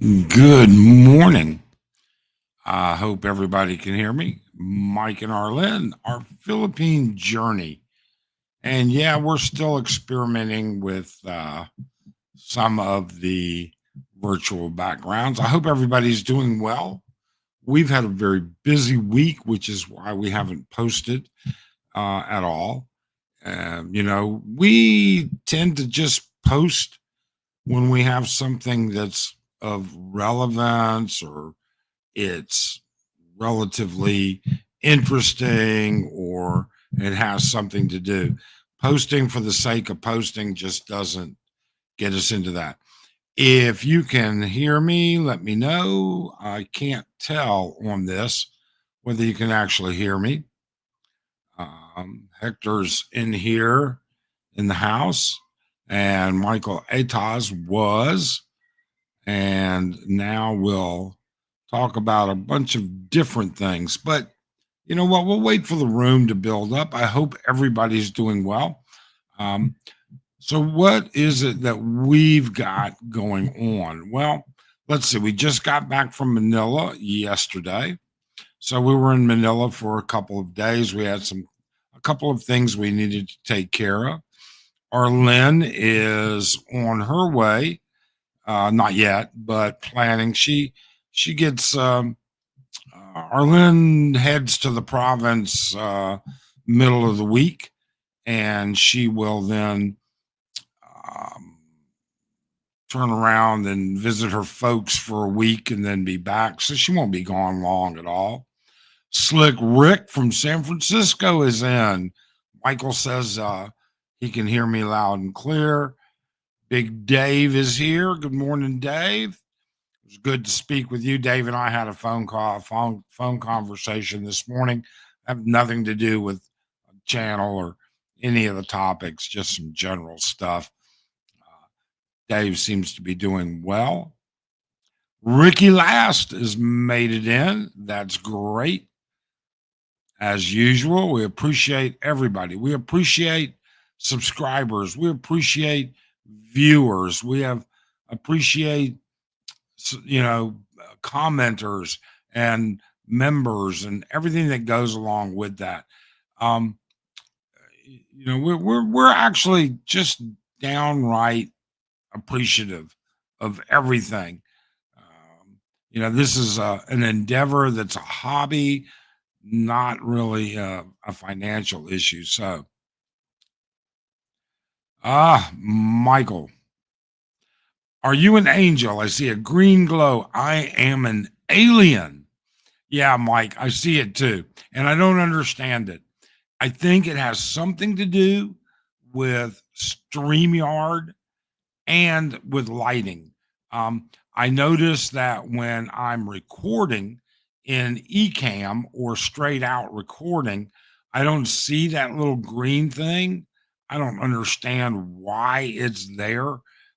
Good morning. I hope everybody can hear me. Mike and Arlen, our Philippine journey. And yeah, we're still experimenting with some of the virtual backgrounds. I hope everybody's doing well. We've had a very busy week, which is why we haven't posted at all. We tend to just post when we have something that's of relevance or it's relatively interesting or it has something to do. Posting for the sake of posting just doesn't get us into that. If you can hear me, let me know. I can't tell on this whether you can actually hear me. Hector's in here in the house, and Michael Atas was, and now we'll talk about a bunch of different things. But you know what? We'll wait for the room to build up. I hope everybody's doing well. Um, so, what is it that we've got going on? Well, let's see. We just got back from Manila yesterday. So, we were in Manila for a couple of days. We had a couple of things we needed to take care of. Arlen is on her way, not yet, but planning. She gets Arlen heads to the province middle of the week, and she will then um, turn around and visit her folks for a week and then be back. So she won't be gone long at all. Slick Rick from San Francisco is in. Michael says he can hear me loud and clear. Big Dave is here. Good morning, Dave. It was good to speak with you. Dave and I had a phone conversation this morning. Have nothing to do with a channel or any of the topics, just some general stuff. Dave seems to be doing well. Ricky Last has made it in. That's great. As usual, we appreciate everybody. We appreciate subscribers. We appreciate viewers. We appreciate commenters and members and everything that goes along with that. Um, we're actually just downright appreciative of everything. This is an endeavor that's a hobby, not really a financial issue. So, Michael, are you an angel? I see a green glow. I am an alien. Yeah, Mike, I see it too. And I don't understand it. I think it has something to do with StreamYard and with lighting. I notice that when I'm recording in Ecamm or straight out recording, I don't see that little green thing. I don't understand why it's there,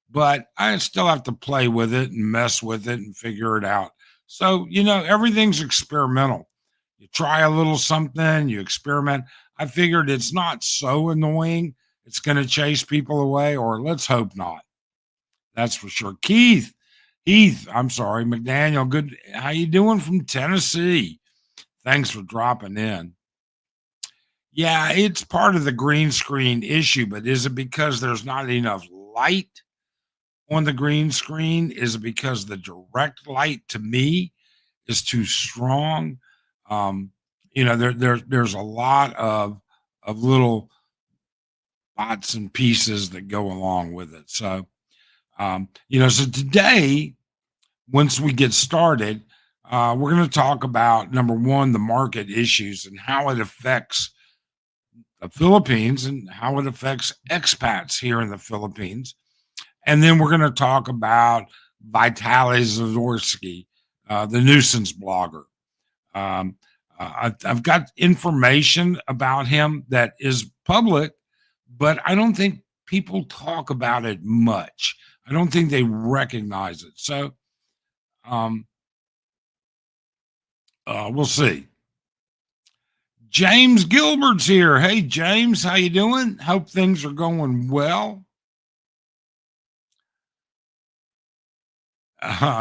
but I still have to play with it and mess with it and figure it out. So, everything's experimental. You try a little something, you experiment. I figured it's not so annoying. It's going to chase people away, or let's hope not. That's for sure. Heath, I'm sorry, McDaniel. Good. How you doing from Tennessee? Thanks for dropping in. Yeah, it's part of the green screen issue, but is it because there's not enough light on the green screen? Is it because the direct light to me is too strong? There's a lot of little bits and pieces that go along with it. So, so today, once we get started, we're going to talk about number one, the market issues and how it affects the Philippines and how it affects expats here in the Philippines. And then we're going to talk about Vitaly Zadorsky, the nuisance blogger. I've got information about him that is public, but I don't think people talk about it much. I don't think they recognize it. So we'll see. James Gilbert's here. Hey, James, how you doing? Hope things are going well.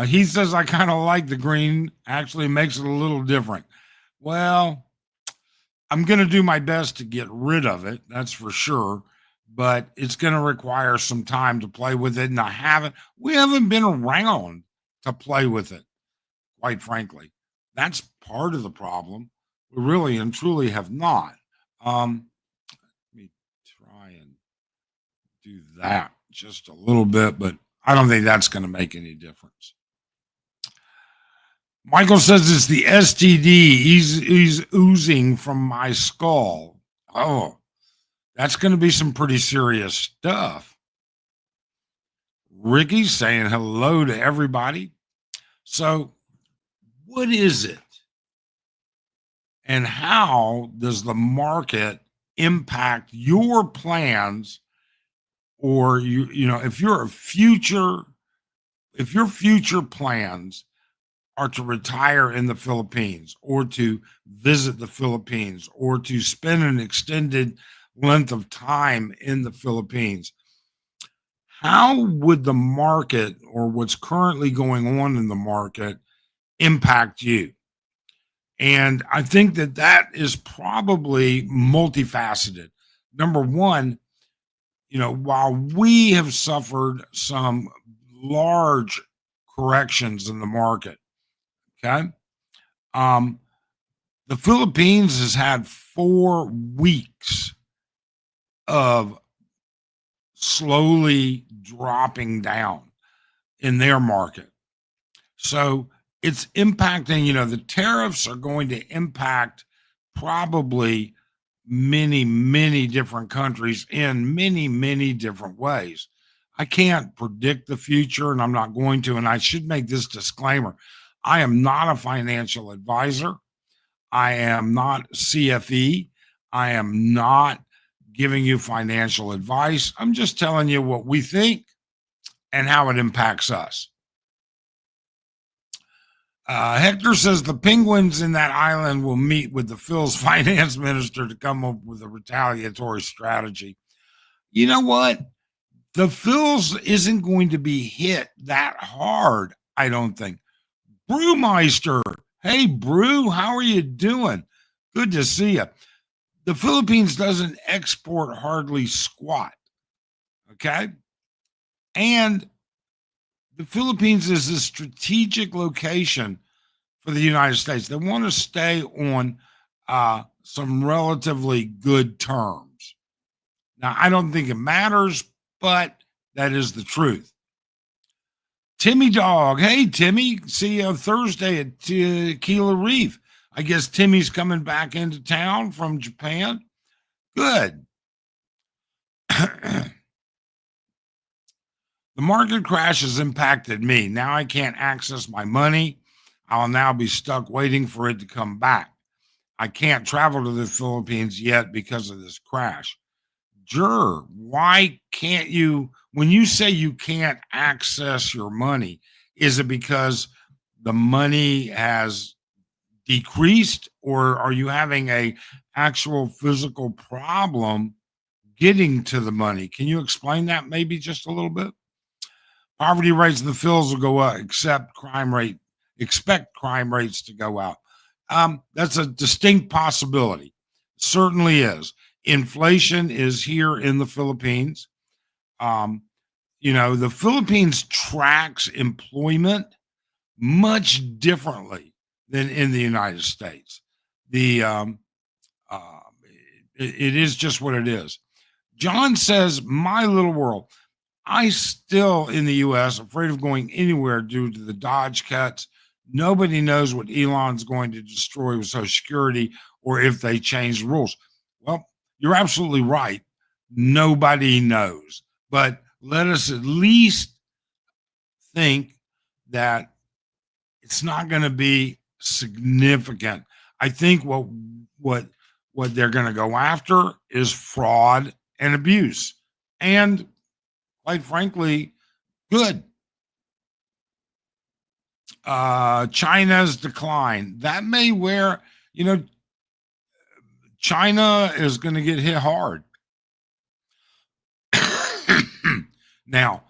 He says, I kind of like the green, actually makes it a little different. Well, I'm going to do my best to get rid of it. That's for sure. But it's going to require some time to play with it. And we haven't been around to play with it, quite frankly. That's part of the problem. We really and truly have not. Let me try and do that just a little bit, but I don't think that's going to make any difference. Michael says it's the STD. He's oozing from my skull. Oh, that's going to be some pretty serious stuff. Ricky's saying hello to everybody. So, what is it? And how does the market impact your plans? Or if your future plans are to retire in the Philippines or to visit the Philippines or to spend an extended length of time in the Philippines, how would the market or what's currently going on in the market impact you? And I think that is probably multifaceted. Number one, while we have suffered some large corrections in the market, okay, the Philippines has had 4 weeks of slowly dropping down in their market. So it's impacting, the tariffs are going to impact probably many, many different countries in many, many different ways. I can't predict the future, and I'm not going to. And I should make this disclaimer: I am not a financial advisor. I am not CFE. I am not giving you financial advice. I'm just telling you what we think and how it impacts us. Hector says the Penguins in that island will meet with the Phil's finance minister to come up with a retaliatory strategy. You know what? The Phil's isn't going to be hit that hard, I don't think. Brewmeister, hey, Brew, how are you doing? Good to see you. The Philippines doesn't export hardly squat, okay? And the Philippines is a strategic location for the United States. They want to stay on some relatively good terms. Now, I don't think it matters, but that is the truth. Timmy Dog. Hey, Timmy. See you Thursday at Tequila Reef. I guess Timmy's coming back into town from Japan. Good. The market crash has impacted me. Now I can't access my money. I'll now be stuck waiting for it to come back. I can't travel to the Philippines yet because of this crash. Sure, why can't you, when you say you can't access your money, is it because the money has decreased, or are you having a actual physical problem getting to the money? Can you explain that maybe just a little bit? Poverty rates in the Phils will go up, expect crime rates to go out. That's a distinct possibility. Certainly is. Inflation is here in the Philippines. The Philippines tracks employment much differently than in the United States. The it is just what it is. John says, "My little world. I still in the U.S. afraid of going anywhere due to the Dodge cuts. Nobody knows what Elon's going to destroy with Social Security or if they change the rules." Well, you're absolutely right. Nobody knows. But let us at least think that it's not going to be significant. I think what they're going to go after is fraud and abuse. And quite frankly, good. China's decline. That may where, China is going to get hit hard. Now,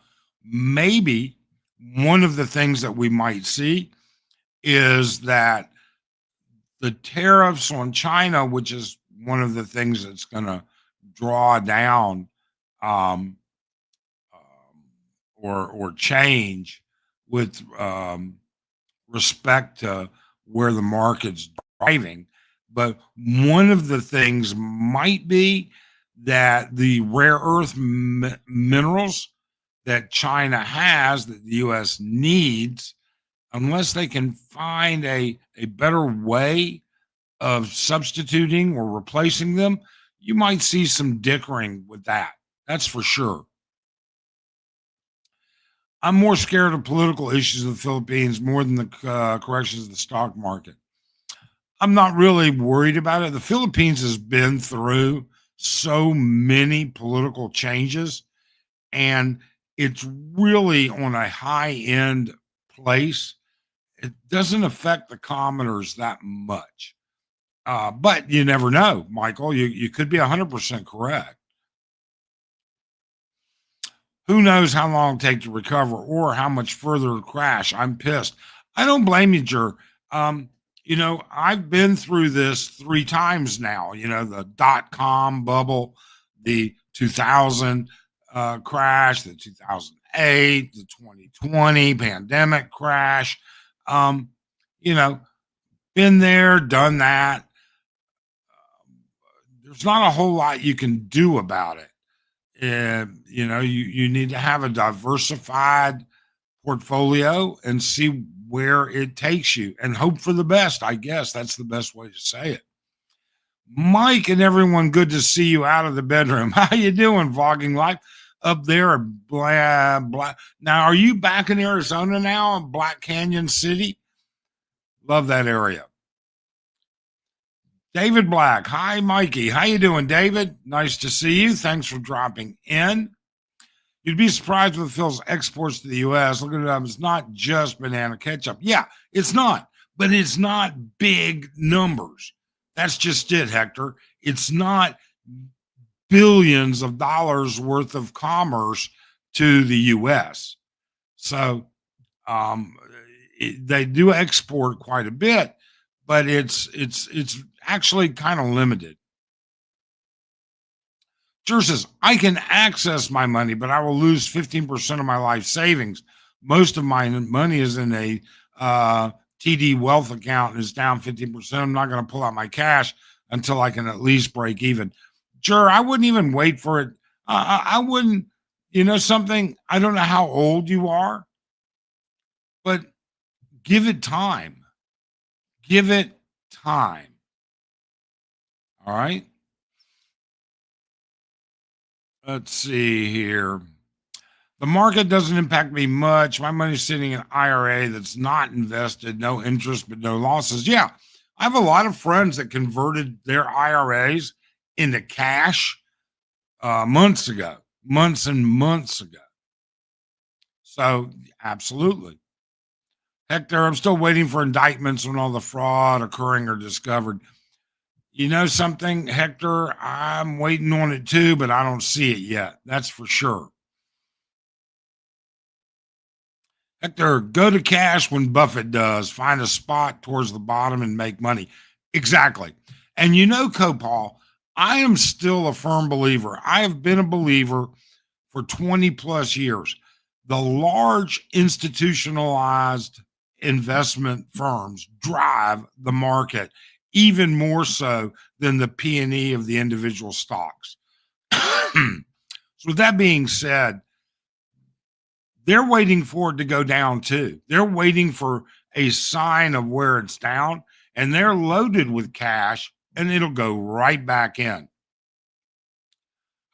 maybe One of the things that we might see is that the tariffs on China, which is one of the things that's going to draw down um, or change with respect to where the market's driving. But one of the things might be that the rare earth minerals that China has that the U.S. needs, unless they can find a better way of substituting or replacing them, you might see some dickering with that. That's for sure. I'm more scared of political issues in the Philippines more than the corrections of the stock market. I'm not really worried about it. The Philippines has been through so many political changes, and it's really on a high end place. It doesn't affect the commoners that much. But you never know, Michael. You could be 100% correct. Who knows how long it'll take to recover or how much further it'll crash? I'm pissed. I don't blame you, Jer. Um, I've been through this 3 times now. The .com bubble, the 2000 crash, the 2008, the 2020 pandemic crash. Um, you know, been there, done that. There's not a whole lot you can do about it. You need to have a diversified portfolio and see where it takes you and hope for the best. I guess that's the best way to say it. Mike and everyone, good to see you out of the bedroom. How you doing, vlogging life up there? Blah, blah. Now, are you back in Arizona now, Black Canyon City? Love that area. David Black. Hi, Mikey. How you doing, David? Nice to see you. Thanks for dropping in. You'd be surprised with Phil's exports to the U.S. Look at it. It's not just banana ketchup. Yeah, it's not, but it's not big numbers. That's just it, Hector. It's not billions of dollars worth of commerce to the U.S. So they do export quite a bit, but it's actually kind of limited. Jer says, I can access my money, but I will lose 15% of my life savings. Most of my money is in a TD wealth account and is down 15%. I'm not going to pull out my cash until I can at least break even. Jer, I wouldn't even wait for it. I wouldn't, something, I don't know how old you are, but give it time. Give it time. All right. Let's see here. The market doesn't impact me much. My money's sitting in IRA that's not invested, no interest, but no losses. Yeah, I have a lot of friends that converted their IRAs into cash months and months ago. So, absolutely. Hector, I'm still waiting for indictments when all the fraud occurring are discovered. You know something, Hector? I'm waiting on it too, but I don't see it yet. That's for sure. Hector, go to cash when Buffett does. Find a spot towards the bottom and make money. Exactly. And Copal, I am still a firm believer. I have been a believer for 20 plus years. The large institutionalized investment firms drive the market even more so than the P&E of the individual stocks. So with that being said, they're waiting for it to go down too. They're waiting for a sign of where it's down, and they're loaded with cash, and it'll go right back in.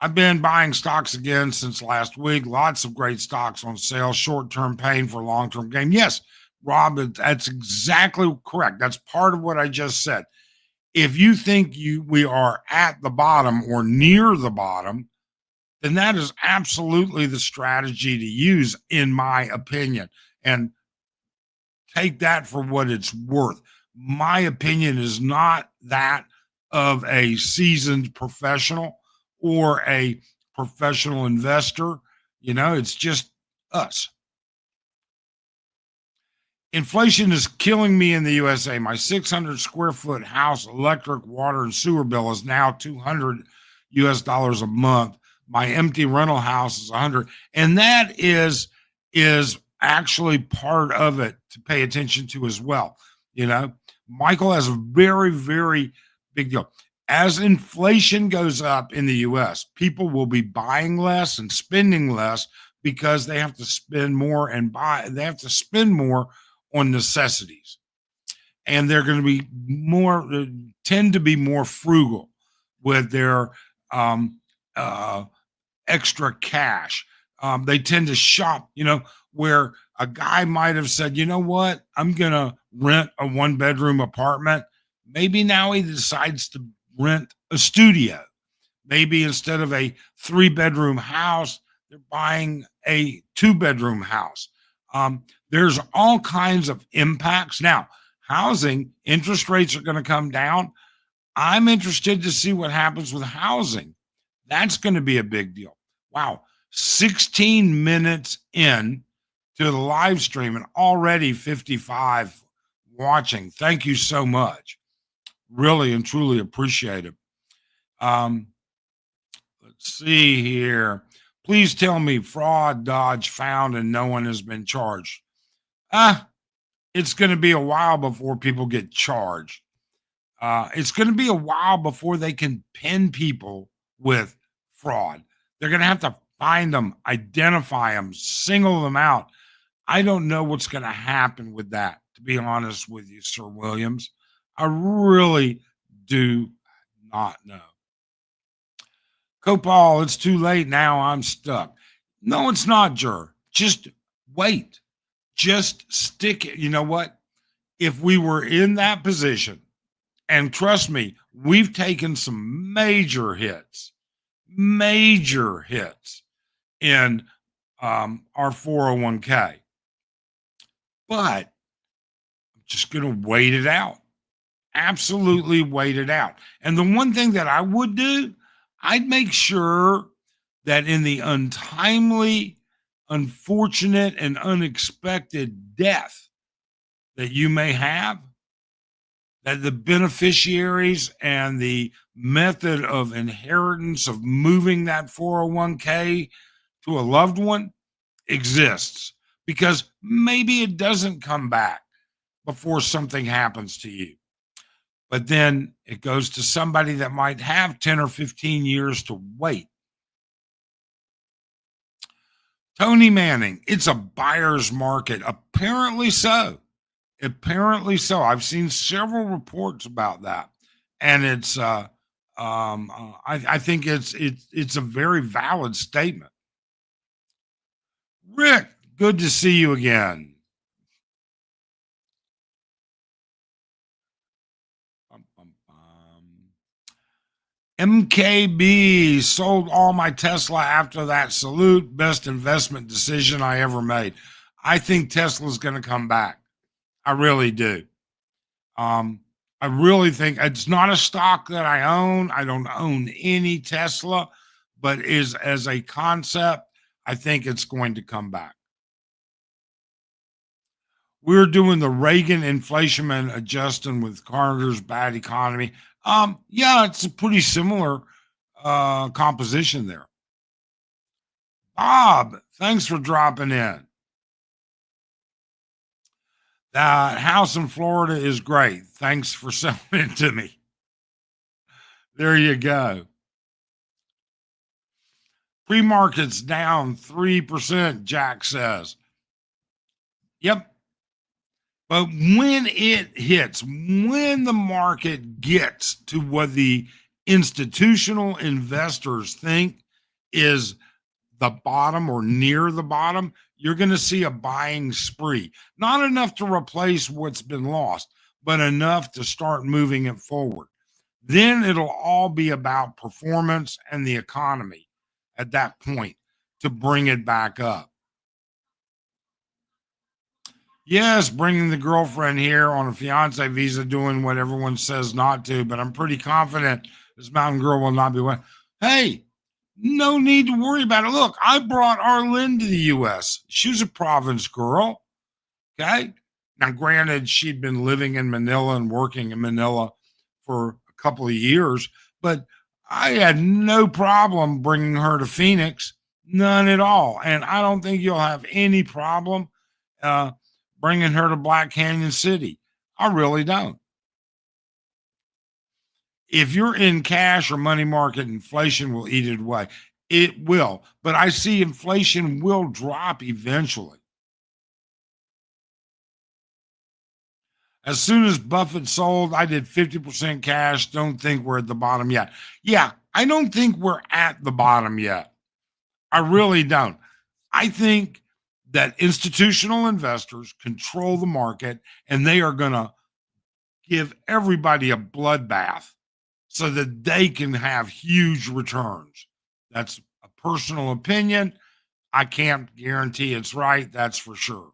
I've been buying stocks again since last week. Lots of great stocks on sale, short-term pain for long-term gain. Yes, Rob, that's exactly correct. That's part of what I just said. If you think we are at the bottom or near the bottom, then that is absolutely the strategy to use, in my opinion. And take that for what it's worth. My opinion is not that of a seasoned professional or a professional investor. It's just us. Inflation is killing me in the USA. My 600 square foot house electric, water, and sewer bill is now 200 US dollars a month. My empty rental house is 100, and that is actually part of it to pay attention to as well. You know, Michael has a very big deal. As inflation goes up in the US, people will be buying less and spending less because they have to spend more and buy. They have to spend more on necessities, and they're going to be more tend to be more frugal with their um, uh, extra cash. They tend to shop, where a guy might have said, you know what, I'm going to rent a 1 bedroom apartment. Maybe now he decides to rent a studio. Maybe instead of a 3 bedroom house, they're buying a 2 bedroom house. There's all kinds of impacts. Now, housing, interest rates are going to come down. I'm interested to see what happens with housing. That's going to be a big deal. Wow. 16 minutes in to the live stream and already 55 watching. Thank you so much. Really and truly appreciate it. Let's see here. Please tell me fraud, dodge found, and no one has been charged. It's going to be a while before people get charged. It's going to be a while before they can pin people with fraud. They're going to have to find them, identify them, single them out. I don't know what's going to happen with that, to be honest with you, Sir Williams. I really do not know. Copal, it's too late now. I'm stuck. No, it's not, Jur. Just wait. Just stick it. You know what? If we were in that position, and trust me, we've taken some major hits in our 401k. But I'm just going to wait it out. Absolutely wait it out. And the one thing that I would do, I'd make sure that in the untimely, unfortunate, and unexpected death that you may have, that the beneficiaries and the method of inheritance of moving that 401k to a loved one exists, because maybe it doesn't come back before something happens to you. But then it goes to somebody that might have 10 or 15 years to wait. Tony Manning, it's a buyer's market. Apparently so. Apparently so. I've seen several reports about that. And it's I think it's a very valid statement. Rick, good to see you again. MKB, sold all my Tesla after that. Salute. Best investment decision I ever made. I think Tesla's going to come back. I really do. I really think it's not a stock that I own. I don't own any Tesla, but as a concept, I think it's going to come back. We're doing the Reagan inflation and adjusting with Carter's bad economy. Yeah, it's a pretty similar composition there. Bob, thanks for dropping in. That house in Florida is great. Thanks for selling it to me. There you go. Pre-market's down 3%, Jack says. Yep. But when it hits, when the market gets to what the institutional investors think is the bottom or near the bottom, you're going to see a buying spree. Not enough to replace what's been lost, but enough to start moving it forward. Then it'll all be about performance and the economy at that point to bring it back up. Yes, bringing the girlfriend here on a fiance visa, doing what everyone says not to, but I'm pretty confident this mountain girl will not be one. Hey, no need to worry about it. Look, I brought Arlene to the U.S. She was a province girl. Okay. Now, granted, she'd been living in Manila and working in Manila for a couple of years, but I had no problem bringing her to Phoenix, none at all. And I don't think you'll have any problem uh, bringing her to Black Canyon City. I really don't. If you're in cash or money market, inflation will eat it away. It will, but I see inflation will drop eventually. As soon as Buffett sold, I did 50% cash. Don't think we're at the bottom yet. Yeah, I don't think we're at the bottom yet. I really don't. I think that institutional investors control the market and they are going to give everybody a bloodbath so that they can have huge returns. That's a personal opinion. I can't guarantee it's right. That's for sure.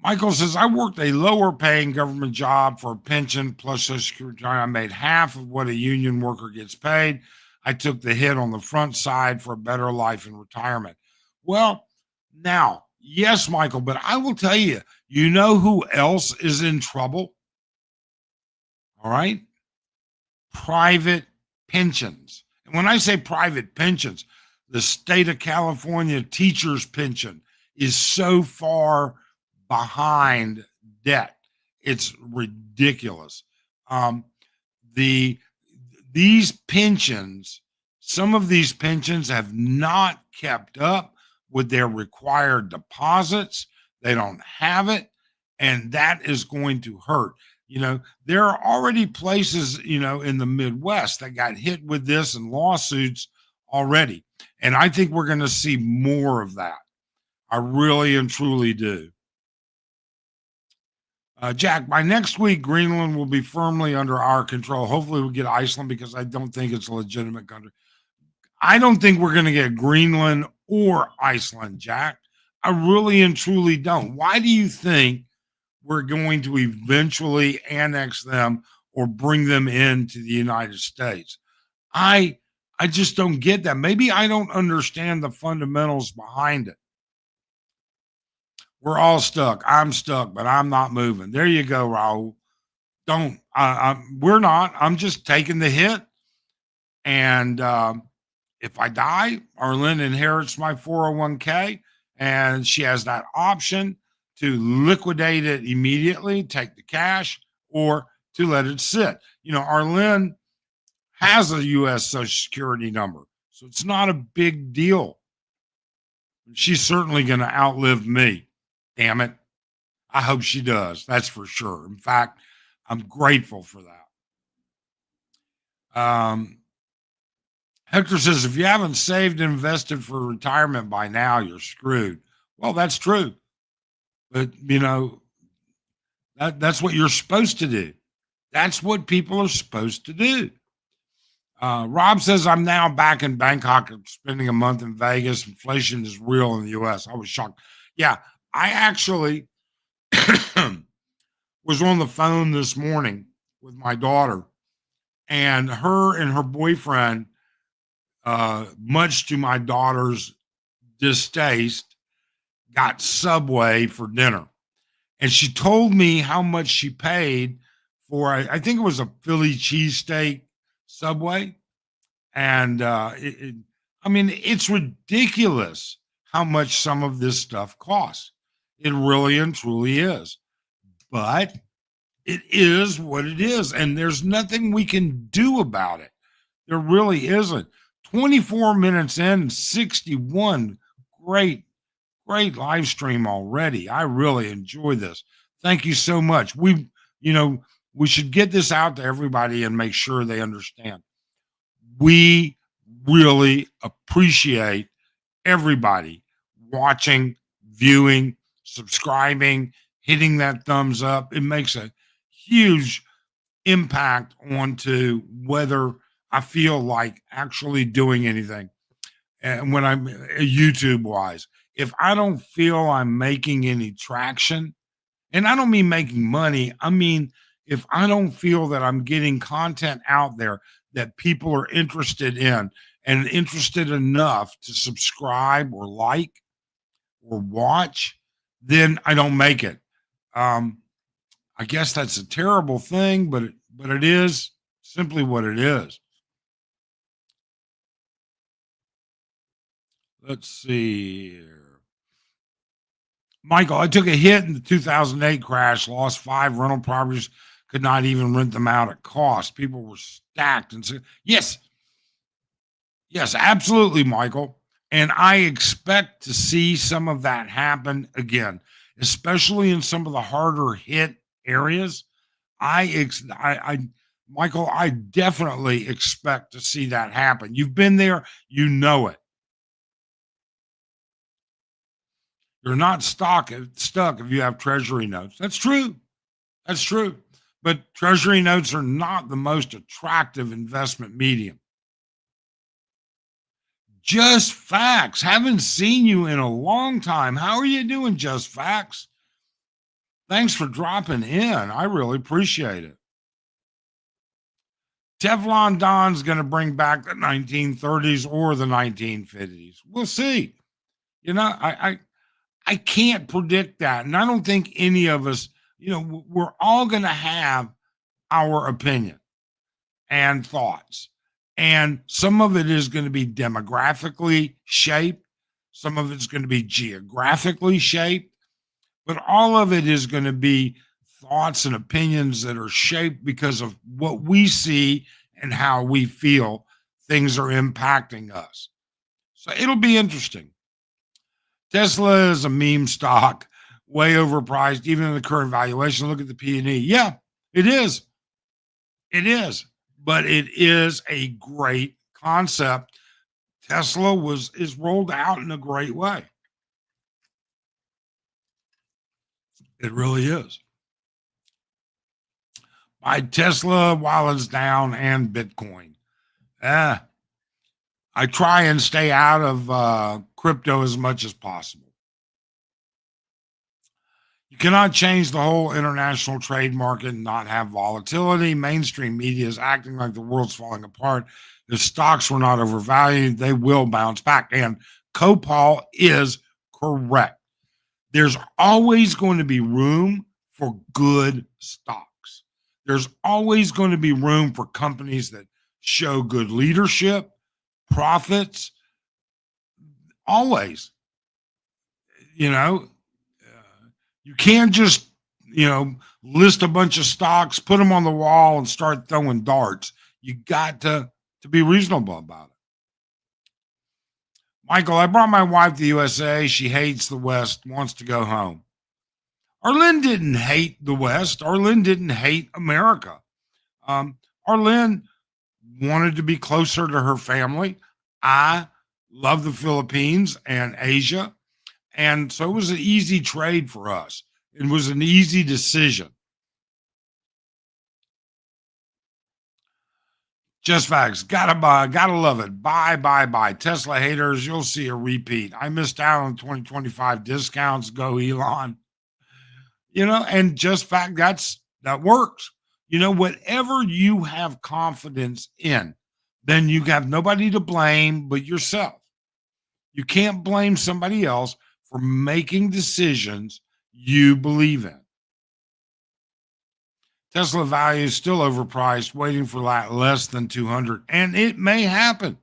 Michael says, I worked a lower paying government job for a pension plus Social Security. I made half of what a union worker gets paid. I took the hit on the front side for a better life in retirement. Well, now, yes, Michael, but I will tell you, you know who else is in trouble? All right. Private pensions. And when I say private pensions, the state of California teacher's pension is so far behind debt. It's ridiculous. Um, the these pensions, some of these pensions have not kept up with their required deposits. They don't have it, and that is going to hurt. There are already places, in the Midwest that got hit with this and lawsuits already. And I think we're going to see more of that. I really and truly do. Jack, by next week, Greenland will be firmly under our control. Hopefully, we'll get Iceland because I don't think it's a legitimate country. I don't think we're going to get Greenland or Iceland, Jack. I really and truly don't. Why do you think we're going to eventually annex them or bring them into the United States? I just don't get that. Maybe I don't understand the fundamentals behind it. We're all stuck. I'm stuck, but I'm not moving. There you go, Raul. Don't. We're not. I'm just taking the hit. And if I die, Arlene inherits my 401k, and she has that option to liquidate it immediately, take the cash, or to let it sit. Arlene has a U.S. Social Security number, so it's not a big deal. She's certainly going to outlive me. Damn it. I hope she does. That's for sure. In fact, I'm grateful for that. Hector says, if you haven't saved and invested for retirement by now, you're screwed. Well, that's true. But, that's what you're supposed to do. That's what people are supposed to do. Rob says, I'm now back in Bangkok, spending a month in Vegas. Inflation is real in the U.S. I was shocked. Yeah, I actually was on the phone this morning with my daughter, and her boyfriend, much to my daughter's distaste, got Subway for dinner. And she told me how much she paid for, I think it was a Philly cheesesteak Subway. And it's ridiculous how much some of this stuff costs. It really and truly is. But it is what it is. And there's nothing we can do about it. There really isn't. 24 minutes in, 61. Great live stream already. I really enjoy this. Thank you so much. We should get this out to everybody and make sure they understand. We really appreciate everybody watching, viewing, subscribing, hitting that thumbs up. It makes a huge impact onto whether I feel like actually doing anything. And when I'm YouTube wise, if I don't feel I'm making any traction, and I don't mean making money, I mean, if I don't feel that I'm getting content out there that people are interested in and interested enough to subscribe or like or watch, then I don't make it. Um, I guess that's a terrible thing, but it is simply what it is. Let's see here. Michael, I took a hit in the 2008 crash, lost 5 rental properties, could not even rent them out at cost. People were stacked and so yes, yes, absolutely, Michael. And I expect to see some of that happen again, especially in some of the harder hit areas. I Michael, I definitely expect to see that happen. You've been there, you know it. You're not stuck if you have treasury notes. That's true. That's true. But treasury notes are not the most attractive investment medium. Just facts. Haven't seen you in a long time. How are you doing, Just Facts? Thanks for dropping in. I really appreciate it. Teflon Don's going to bring back the 1930s or the 1950s. We'll see. You know, I can't predict that, and I don't think any of us. We're all going to have our opinion and thoughts, and some of it is going to be demographically shaped. Some of it's going to be geographically shaped, but all of it is going to be thoughts and opinions that are shaped because of what we see and how we feel things are impacting us. So it'll be interesting. Tesla is a meme stock, way overpriced, even in the current valuation. Look at the P&E. Yeah, it is. It is. But it is a great concept. Tesla is rolled out in a great way. It really is. Buy Tesla while it's down and Bitcoin. Eh, I try and stay out of crypto as much as possible. You cannot change the whole international trade market and not have volatility. Mainstream media is acting like the world's falling apart. If stocks were not overvalued, they will bounce back. And Copal is correct. There's always going to be room for good stocks. There's always going to be room for companies that show good leadership, profits, always. You know, you can't just, list a bunch of stocks, put them on the wall, and start throwing darts. You got to be reasonable about it. Michael, I brought my wife to the USA. She hates the West, wants to go home. Arlene didn't hate the West. Arlene didn't hate America. Arlene wanted to be closer to her family. I love the Philippines and Asia. And so it was an easy trade for us. It was an easy decision. Just facts. Gotta buy, gotta love it. Buy, buy, buy. Tesla haters, you'll see a repeat. I missed out on 2025 discounts. Go Elon. And just fact that works. Whatever you have confidence in, then you have nobody to blame but yourself. You can't blame somebody else for making decisions you believe in. Tesla value is still overpriced, waiting for less than 200, and it may happen.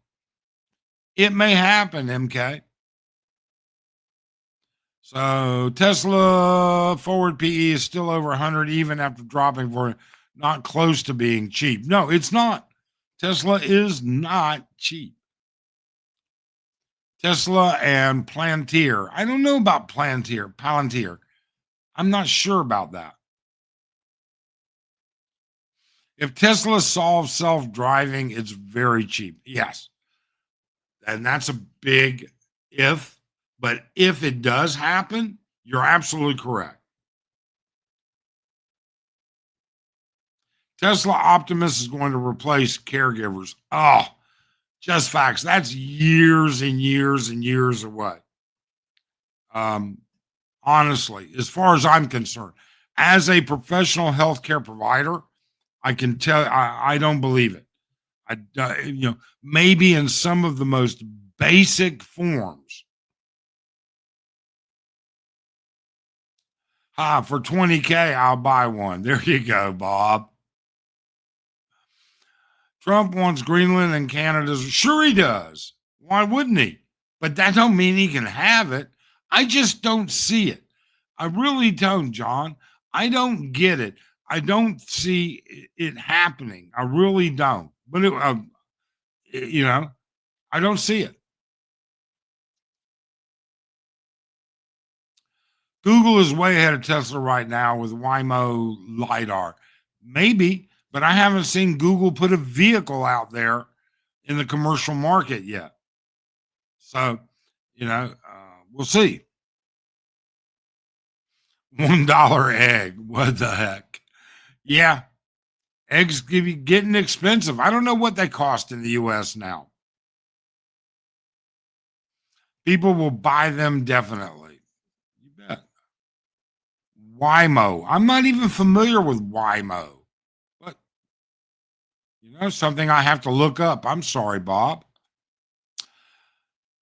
It may happen, MK. So Tesla forward PE is still over 100, even after dropping for not close to being cheap. No, it's not. Tesla is not cheap. Tesla and Palantir. I don't know about Palantir. I'm not sure about that. If Tesla solves self-driving, it's very cheap. Yes. And that's a big if, but if it does happen, you're absolutely correct. Tesla Optimus is going to replace caregivers. Oh, just facts. That's years and years and years away. Honestly, as far as I'm concerned, as a professional healthcare provider, I can tell I don't believe it. Maybe in some of the most basic forms. For 20K, I'll buy one. There you go, Bob. Trump wants Greenland and Canada's. Sure he does. Why wouldn't he? But that don't mean he can have it. I just don't see it. I really don't, John. I don't get it. I don't see it happening. I really don't. But I don't see it. Google is way ahead of Tesla right now with Waymo LiDAR. Maybe, but I haven't seen Google put a vehicle out there in the commercial market yet. So, we'll see. $1 egg. What the heck? Yeah. Eggs getting expensive. I don't know what they cost in the US now. People will buy them definitely. You bet. Waymo. I'm not even familiar with Waymo. But something I have to look up. I'm sorry, Bob.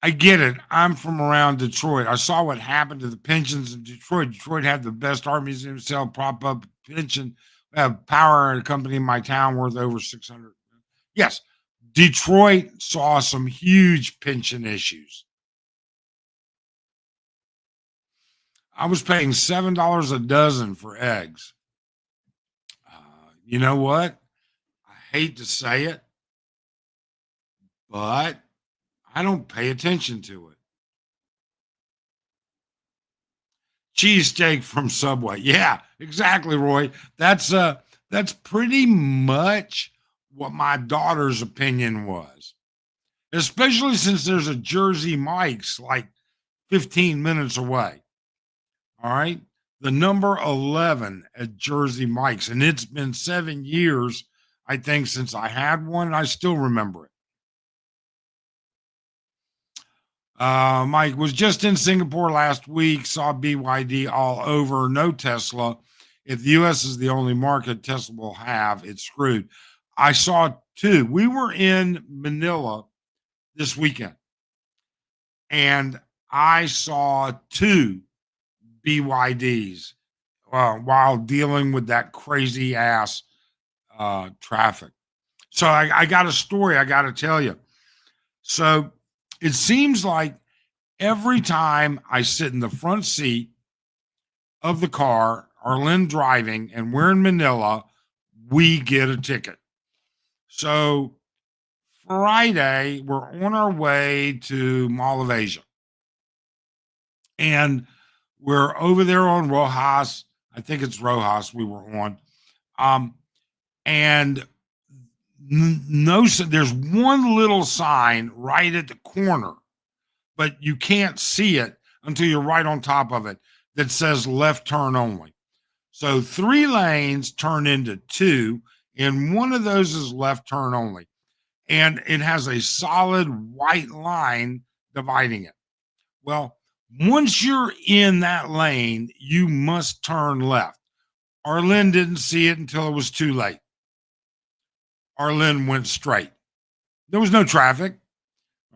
I get it. I'm from around Detroit. I saw what happened to the pensions in Detroit. Detroit had the best art museum sell prop up pension. I have power and a company in my town worth over 600. Yes, Detroit saw some huge pension issues. I was paying $7 a dozen for eggs. You know what? I hate to say it, but I don't pay attention to it. Cheesesteak from Subway. Yeah, exactly, Roy. That's pretty much what my daughter's opinion was. Especially since there's a Jersey Mike's like 15 minutes away. All right. The number 11 at Jersey Mike's. And it's been 7 years, I think, since I had one. I still remember it. Mike was just in Singapore last week, saw BYD all over, no Tesla. If the US is the only market Tesla will have, it's screwed. I saw two. We were in Manila this weekend, and I saw two BYDs while dealing with that crazy ass traffic. So I got a story I got to tell you. So it seems like every time I sit in the front seat of the car, Arlen driving, and we're in Manila, we get a ticket. So Friday, we're on our way to Mall of Asia. And we're over there on Rojas. I think it's Rojas we were on. And there's one little sign right at the corner, but you can't see it until you're right on top of it that says left turn only. So 3 lanes turn into 2, and one of those is left turn only. And it has a solid white line dividing it. Well, once you're in that lane, you must turn left. Arlen didn't see it until it was too late. Arlen went straight. There was no traffic.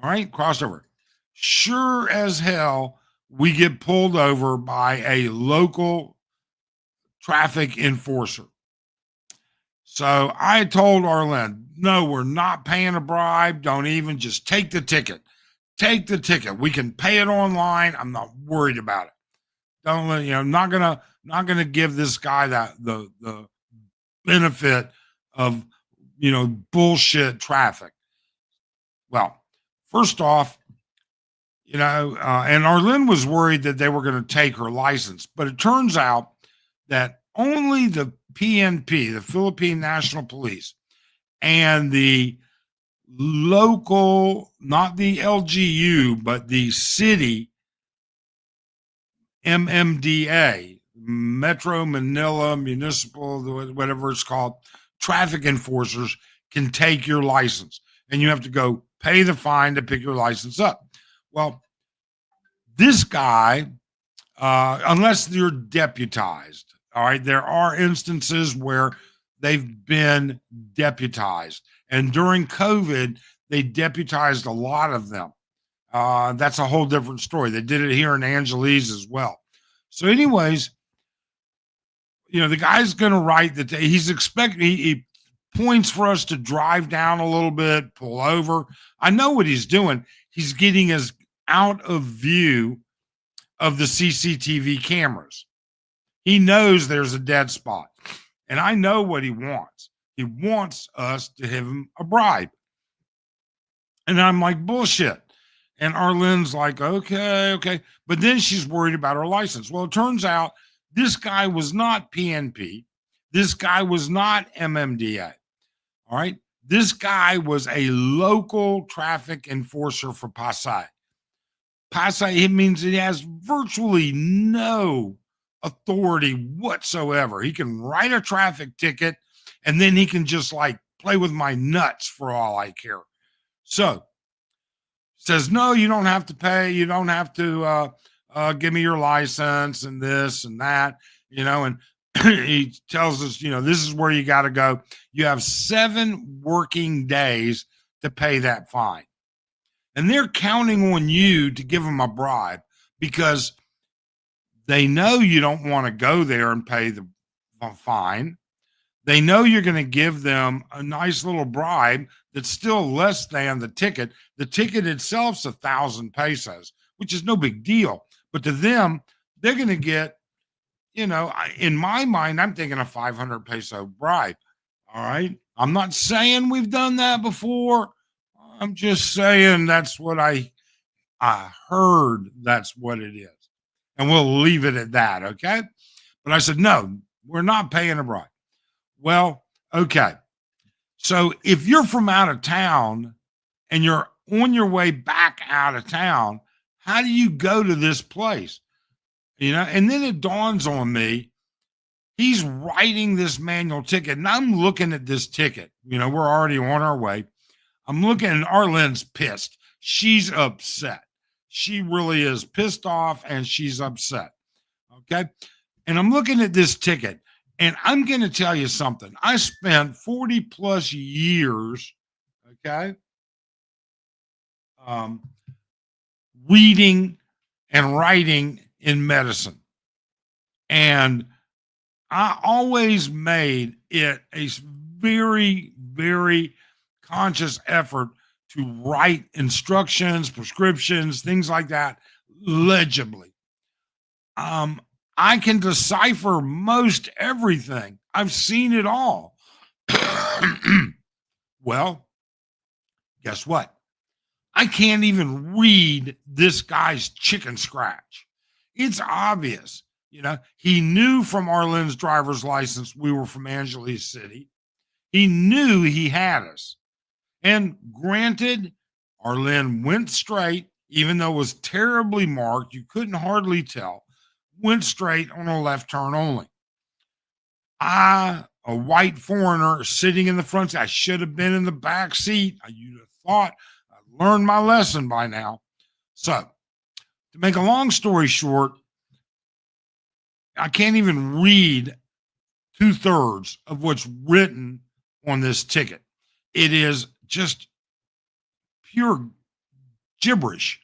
All right, crossed over. Sure as hell, we get pulled over by a local traffic enforcer. So I told Arlen, no, we're not paying a bribe. Don't even, just take the ticket. Take the ticket. We can pay it online. I'm not worried about it. Don't let not gonna give this guy the benefit of bullshit traffic. Well, first off, and Arlen was worried that they were going to take her license, but it turns out that only the PNP, the Philippine National Police, and the local, not the LGU, but the city MMDA, Metro Manila Municipal, whatever it's called, traffic enforcers can take your license, and you have to go pay the fine to pick your license up. Well, this guy, unless you're deputized, all right, there are instances where they've been deputized. And during COVID, they deputized a lot of them. That's a whole different story. They did it here in Angeles as well. So anyways, The guy's going to write that he's expecting, he points for us to drive down a little bit, pull over. I know what he's doing. He's getting us out of view of the CCTV cameras. He knows there's a dead spot. And I know what he wants. He wants us to give him a bribe. And I'm like, bullshit. And Arlene's like, okay, okay. But then she's worried about her license. Well, it turns out this guy was not PNP. This guy was not MMDA. All right. This guy was a local traffic enforcer for Pasay. Pasay, it means it has virtually no authority whatsoever. He can write a traffic ticket and then he can just like play with my nuts for all I care. So says, no, you don't have to pay. You don't have to give me your license and this and that, and he tells us, this is where you got to go. You have 7 working days to pay that fine. And they're counting on you to give them a bribe because they know you don't want to go there and pay the fine. They know you're going to give them a nice little bribe that's still less than the ticket. The ticket itself's 1,000 pesos, which is no big deal. But to them, they're going to get, in my mind, I'm thinking a 500 peso bribe. All right. I'm not saying we've done that before. I'm just saying that's what I heard that's what it is. And we'll leave it at that. Okay. But I said, no, we're not paying a bribe. Well, okay. So if you're from out of town and you're on your way back out of town, how do you go to this place? And then it dawns on me, he's writing this manual ticket and I'm looking at this ticket. We're already on our way. I'm looking and Arlene's pissed. She's upset. She really is pissed off and she's upset. Okay. And I'm looking at this ticket. And I'm going to tell you something. I spent 40 plus years, okay, reading and writing in medicine. And I always made it a very, very conscious effort to write instructions, prescriptions, things like that legibly. I can decipher most everything. I've seen it all. Well, guess what? I can't even read this guy's chicken scratch. It's obvious. He knew from Arlene's driver's license we were from Angeles City. He knew he had us. And granted, Arlene went straight, even though it was terribly marked. You couldn't hardly tell. Went straight on a left turn only. I, a white foreigner sitting in the front seat, I should have been in the back seat. You'd have thought I'd learned my lesson by now. So, to make a long story short, I can't even read 2/3 of what's written on this ticket. It is just pure gibberish.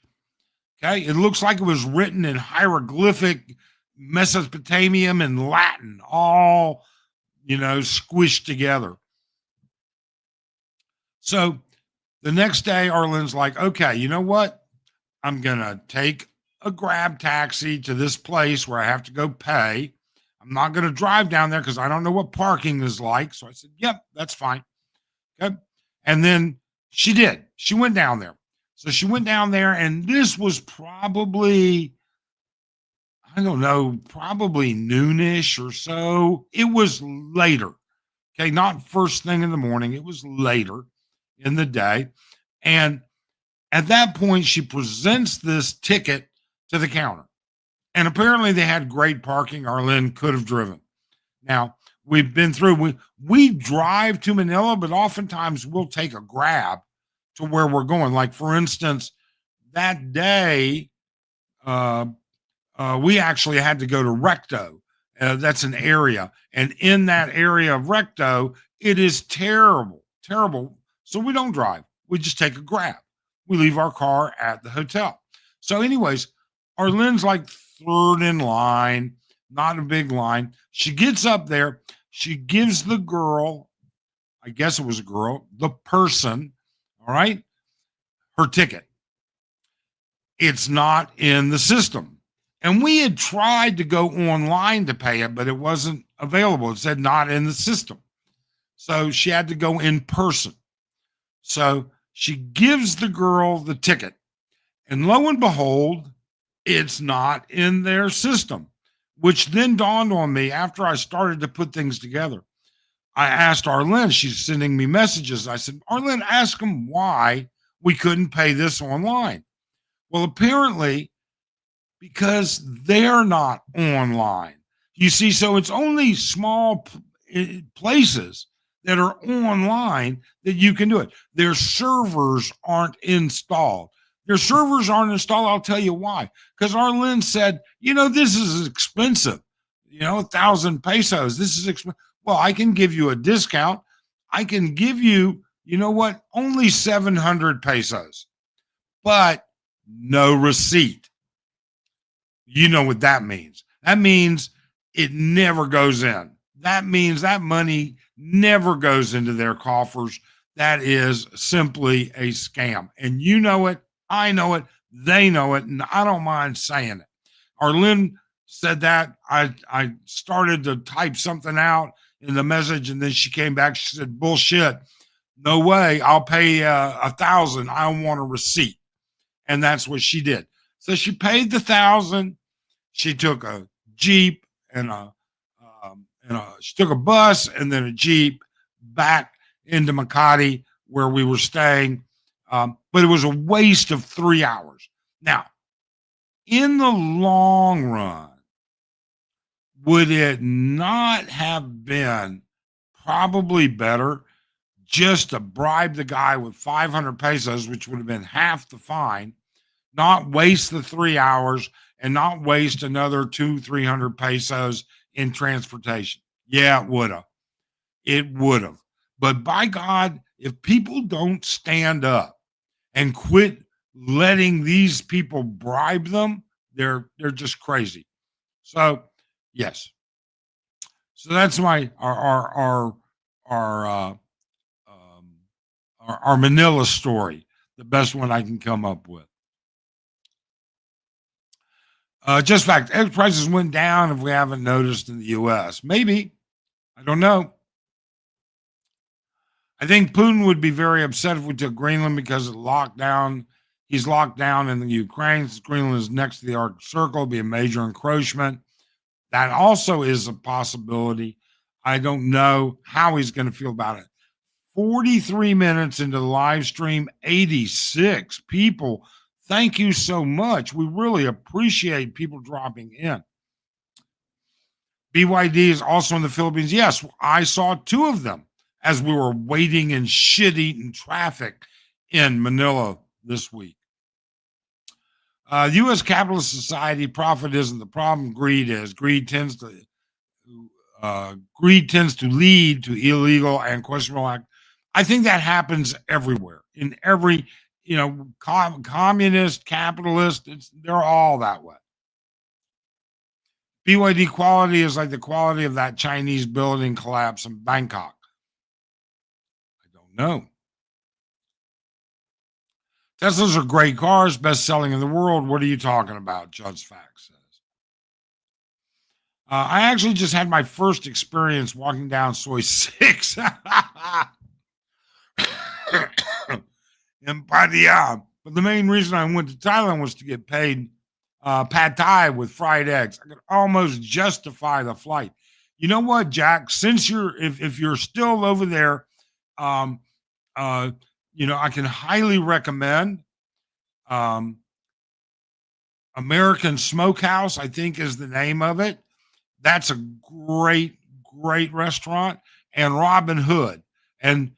Okay. It looks like it was written in hieroglyphic, Mesopotamian, and Latin, all, squished together. So the next day, Arlene's like, okay, you know what? I'm going to take a grab taxi to this place where I have to go pay. I'm not going to drive down there because I don't know what parking is like. So I said, yep, that's fine. Okay. And then she did. She went down there. So she went down there, and this was probably, I don't know, probably noonish or so. It was later. Okay. Not first thing in the morning. It was later in the day. And at that point, she presents this ticket to the counter. And apparently they had great parking. Arlene could have driven. Now, we've been through, we drive to Manila, but oftentimes we'll take a grab to where we're going. Like, for instance, that day, we actually had to go to Recto. That's an area. And in that area of Recto, it is terrible, terrible. So we don't drive. We just take a grab. We leave our car at the hotel. So anyways, Arlene's like third in line. not a big line. She gets up there. She gives the girl, I guess it was a girl, the person, all right, her ticket. It's not in the system. And we had tried to go online to pay it, but it wasn't available. It said not in the system. So she had to go in person. So she gives the girl the ticket. And lo and behold, it's not in their system, which then dawned on me after I started to put things together. I asked Arlene, she's sending me messages. I said, Arlene, ask them why we couldn't pay this online. Well, apparently, because they're not online. You see, so it's only small places that are online that you can do it. Their servers aren't installed. Their servers aren't installed. I'll tell you why. Because Arlene said, this is expensive. 1,000 pesos. This is expensive. Well, I can give you a discount. I can give you, only 700 pesos, but no receipt. You know what that means. That means it never goes in. That means that money never goes into their coffers. That is simply a scam. And you know it. I know it. They know it. And I don't mind saying it. Arlene said that. I started to type something out in the message, and then she came back. She said, bullshit. No way. I'll pay 1,000. I want a receipt. And that's what she did. So she paid the 1,000. She took a Jeep and she took a bus and then a Jeep back into Makati where we were staying. But it was a waste of 3 hours. Now, in the long run, would it not have been probably better just to bribe the guy with 500 pesos, which would have been half the fine, not waste the 3 hours and not waste another 200-300 pesos in transportation? Yeah, it would have. It would have. But by God, if people don't stand up and quit letting these people bribe them, they're just crazy. So, yes. So that's our Manila story, the best one I can come up with. Just fact, egg prices went down if we haven't noticed in the U.S. Maybe. I don't know. I think Putin would be very upset if we took Greenland because of lockdown. He's locked down in the Ukraine. Greenland is next to the Arctic Circle. It'd be a major encroachment. That also is a possibility. I don't know how he's going to feel about it. 43 minutes into the live stream, 86 people. Thank you so much. We really appreciate people dropping in. BYD is also in the Philippines. Yes, I saw two of them as we were waiting in shit-eaten traffic in Manila this week. U.S. capitalist society, profit isn't the problem. Greed is. Greed tends to lead to illegal and questionable act. I think that happens everywhere. In every, communist, capitalist, they're all that way. BYD quality is like the quality of that Chinese building collapse in Bangkok. I don't know. Teslas are great cars, best selling in the world. What are you talking about? Judge Fact says. I actually just had my first experience walking down Soy 6 in Pattaya. But the main reason I went to Thailand was to get paid pad thai with fried eggs. I could almost justify the flight. You know what, Jack? Since if you're still over there, I can highly recommend American Smokehouse, I think is the name of it. That's a great, great restaurant. And Robin Hood. And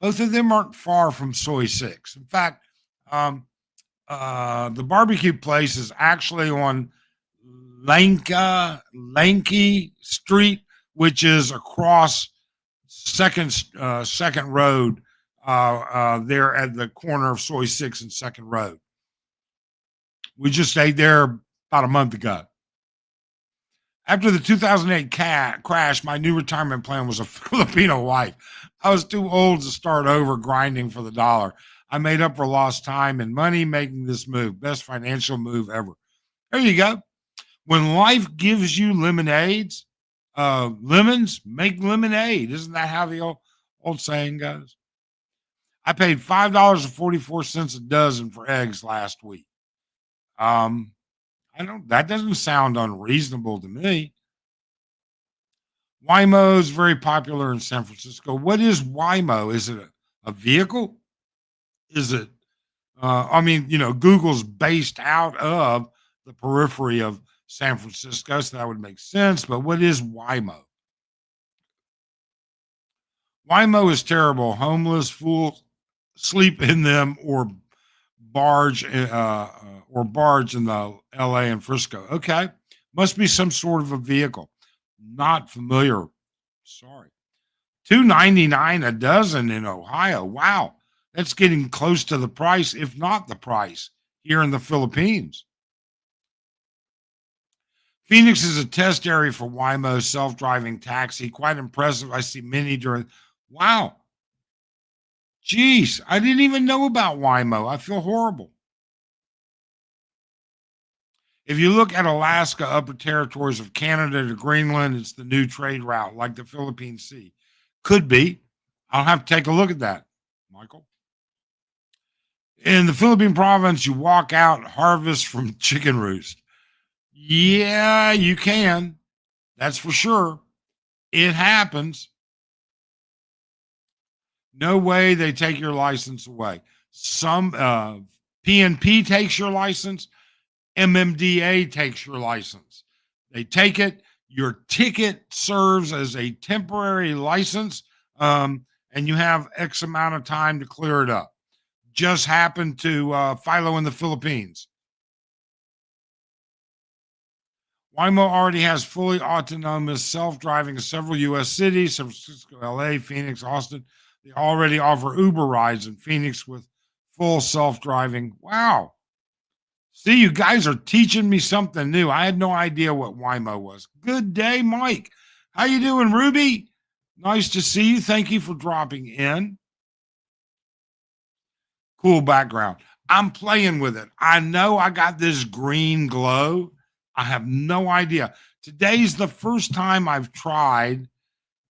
both of them aren't far from Soy 6. In fact, the barbecue place is actually on Lanky Street, which is across Second Road there at the corner of Soy 6 and Second Road. We just stayed there about a month ago. After the 2008 crash, my new retirement plan was a Filipino wife. I was too old to start over grinding for the dollar. I made up for lost time and money making this move. Best financial move ever. There you go. When life gives you lemonades, lemons make lemonade. Isn't that how the old saying goes? I paid $5.44 a dozen for eggs last week. Um, I don't. That doesn't sound unreasonable to me. Waymo is very popular in San Francisco. What is Waymo? Is it a vehicle? Is it? I mean, Google's based out of the periphery of San Francisco, so that would make sense. But what is Waymo? Waymo is terrible. Homeless fools sleep in them barge in the LA and Frisco. Okay. Must be some sort of a vehicle. Not familiar. Sorry. 2.99 a dozen in Ohio. Wow. That's getting close to the price, if not the price, here in the Philippines. Phoenix is a test area for Waymo self-driving taxi. Quite impressive. I see many during. Wow. Geez, I didn't even know about Waymo. I feel horrible. If you look at Alaska, upper territories of Canada to Greenland, it's the new trade route, like the Philippine Sea. Could be. I'll have to take a look at that, Michael. In the Philippine province, you walk out, harvest from chicken roost. Yeah, you can. That's for sure. It happens. No way they take your license away. Some PNP takes your license. MMDA takes your license. They take it. Your ticket serves as a temporary license, and you have X amount of time to clear it up. Just happened to Philo in the Philippines. Waymo already has fully autonomous self-driving in several U.S. cities, San Francisco, L.A., Phoenix, Austin. They already offer Uber rides in Phoenix with full self-driving. Wow. See, you guys are teaching me something new. I had no idea what Waymo was. Good day, Mike. How you doing, Ruby? Nice to see you. Thank you for dropping in. Cool background. I'm playing with it. I know I got this green glow. I have no idea. Today's the first time I've tried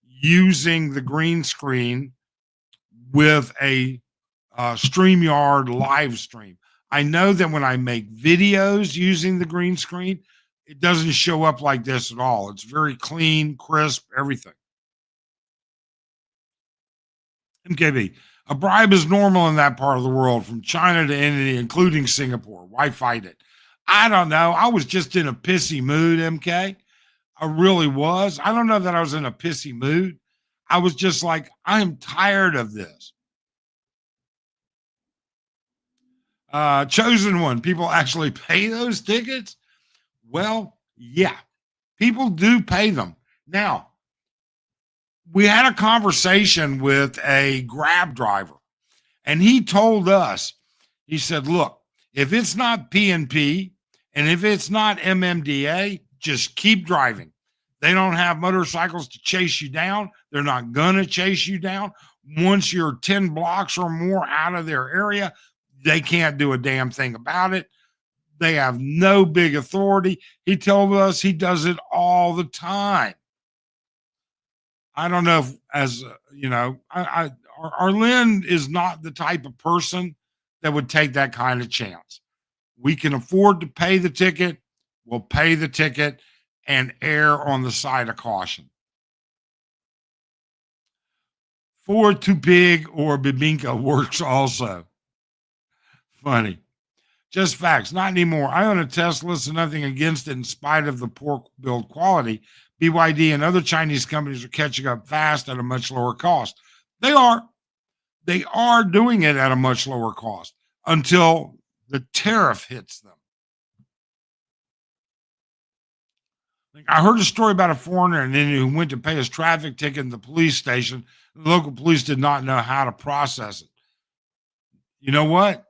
using the green screen with a StreamYard live stream. I know that when I make videos using the green screen, it doesn't show up like this at all. It's very clean, crisp, everything. MKB, a bribe is normal in that part of the world, from China to India, including Singapore. Why fight it? I don't know. I was just in a pissy mood, MK. I really was. I don't know that I was in a pissy mood. I was just like, I am tired of this. Chosen one. People actually pay those tickets? Well, yeah, people do pay them. Now, we had a conversation with a Grab driver, and he told us, he said, look, if it's not PNP and if it's not MMDA, just keep driving. They don't have motorcycles to chase you down. They're not going to chase you down. Once you're 10 blocks or more out of their area, they can't do a damn thing about it. They have no big authority. He told us he does it all the time. I don't know if, as Arlen is not the type of person that would take that kind of chance. We can afford to pay the ticket. We'll pay the ticket and err on the side of caution. Ford too big or Bibinka works also. Funny. Just facts, not anymore. I own a Tesla, so nothing against it in spite of the poor build quality. BYD and other Chinese companies are catching up fast at a much lower cost. They are. They are doing it at a much lower cost until the tariff hits them. I heard a story about a foreigner in India who went to pay his traffic ticket in the police station. The local police did not know how to process it. You know what?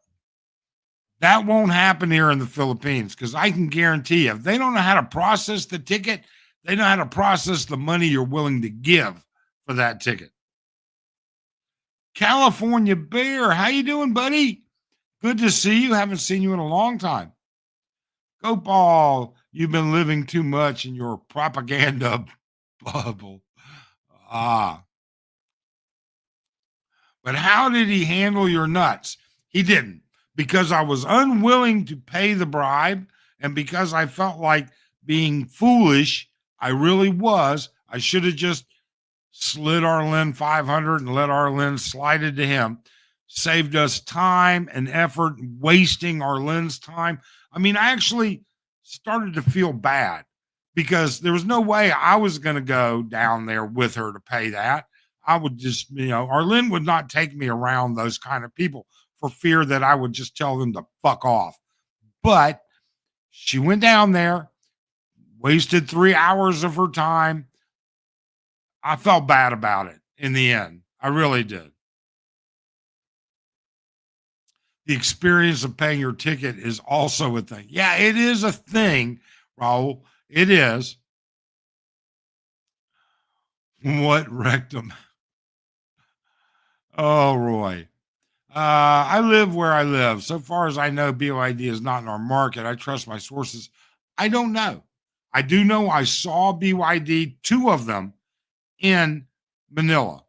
That won't happen here in the Philippines, because I can guarantee you, if they don't know how to process the ticket, They know how to process the money you're willing to give for that ticket. California Bear, how you doing, buddy? Good to see you. Haven't seen you in a long time. Go Paul, you've been living too much in your propaganda bubble. Ah, but how did he handle your nuts? He didn't, because I was unwilling to pay the bribe and because I felt like being foolish. I really was. I should have just slid Arlen 500 and let Arlen slide it to him. Saved us time and effort, wasting Arlen's time. I mean, I actually started to feel bad because there was no way I was going to go down there with her to pay that. I would just, Arlen would not take me around those kind of people for fear that I would just tell them to fuck off. But she went down there, wasted 3 hours of her time. I felt bad about it in the end. I really did. The experience of paying your ticket is also a thing. Yeah, it is a thing, Raul. It is. What rectum? Oh, Roy. I live where I live. So far as I know, BYD is not in our market. I trust my sources. I don't know. I do know I saw BYD, two of them in Manila.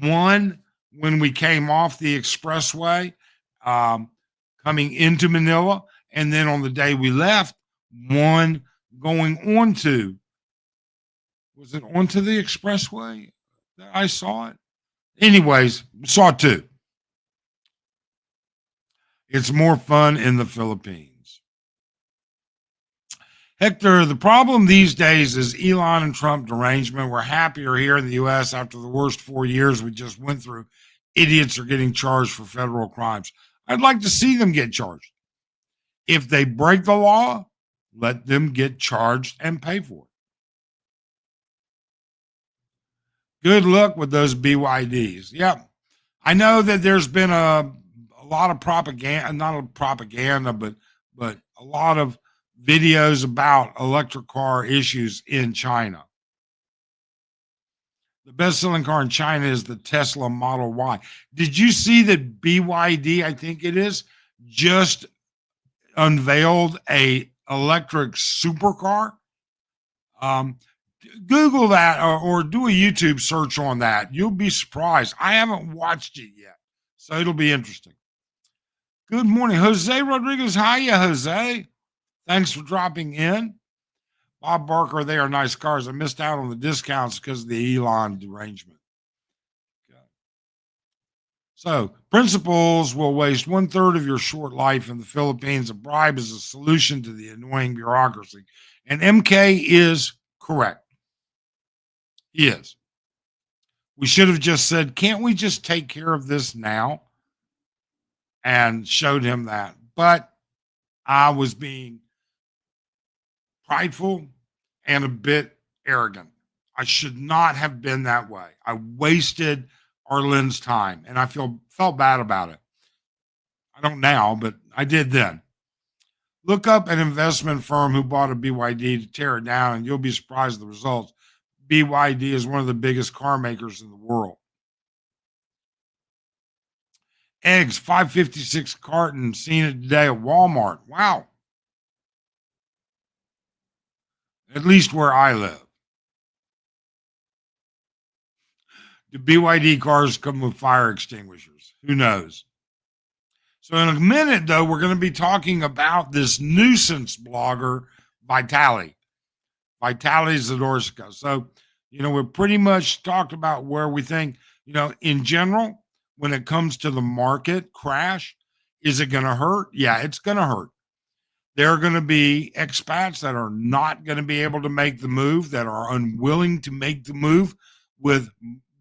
One when we came off the expressway um, coming into Manila, and then on the day we left, one going onto, was it onto the expressway that I saw it? Anyways, saw two. It's more fun in the Philippines. Hector, the problem these days is Elon and Trump derangement. We're happier here in the U.S. after the worst 4 years we just went through. Idiots are getting charged for federal crimes. I'd like to see them get charged. If they break the law, let them get charged and pay for it. Good luck with those BYDs. Yep. I know that there's been a lot of propaganda, not a propaganda, but a lot of videos about electric car issues in China. The best-selling car in China is the Tesla Model Y. Did you see that BYD, I think it is, just unveiled a electric supercar? Google that or do a YouTube search on that. You'll be surprised. I haven't watched it yet, so it'll be interesting. Good morning, Jose Rodriguez. Hiya, Jose. Thanks for dropping in. Bob Barker, they are nice cars. I missed out on the discounts because of the Elon derangement. Okay. So, principals will waste 1/3 of your short life in the Philippines. A bribe is a solution to the annoying bureaucracy. And MK is correct. He is. We should have just said, can't we just take care of this now? And showed him that. But I was being prideful and a bit arrogant. I should not have been that way. I wasted Arlen's time and I felt bad about it. I don't now, but I did then. Look up an investment firm who bought a BYD to tear it down, and you'll be surprised at the results. BYD is one of the biggest car makers in the world. Eggs, 556 carton. Seen it today at Walmart. Wow. At least where I live. Do BYD cars come with fire extinguishers? Who knows? So in a minute, though, we're going to be talking about this nuisance blogger, Vitali. Vitali Zadorska. So, we've pretty much talked about where we think, in general, when it comes to the market crash, is it going to hurt? Yeah, it's going to hurt. There are going to be expats that are not going to be able to make the move, that are unwilling to make the move with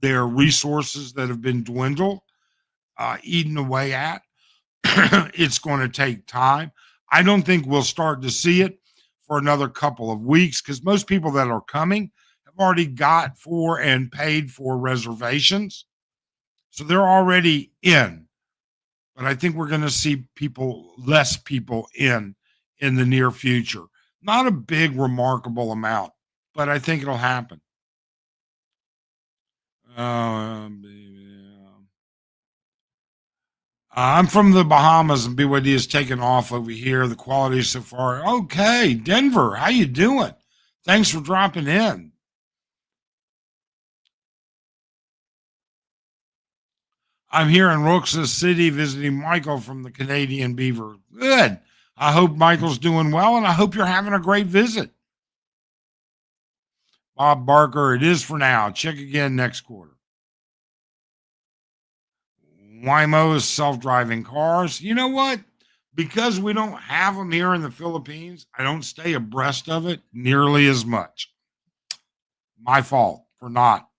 their resources that have been dwindled, eaten away at. It's going to take time. I don't think we'll start to see it for another couple of weeks because most people that are coming have already got for and paid for reservations. So they're already in. But I think we're going to see less people in the near future. Not a big, remarkable amount, but I think it'll happen. I'm from the Bahamas, and BYD is taking off over here. The quality so far. Okay, Denver, how you doing? Thanks for dropping in. I'm here in Roxas City visiting Michael from the Canadian Beaver. Good. I hope Michael's doing well, and I hope you're having a great visit. Bob Barker, it is for now. Check again next quarter. Waymo is self-driving cars. You know what? Because we don't have them here in the Philippines, I don't stay abreast of it nearly as much. My fault for not.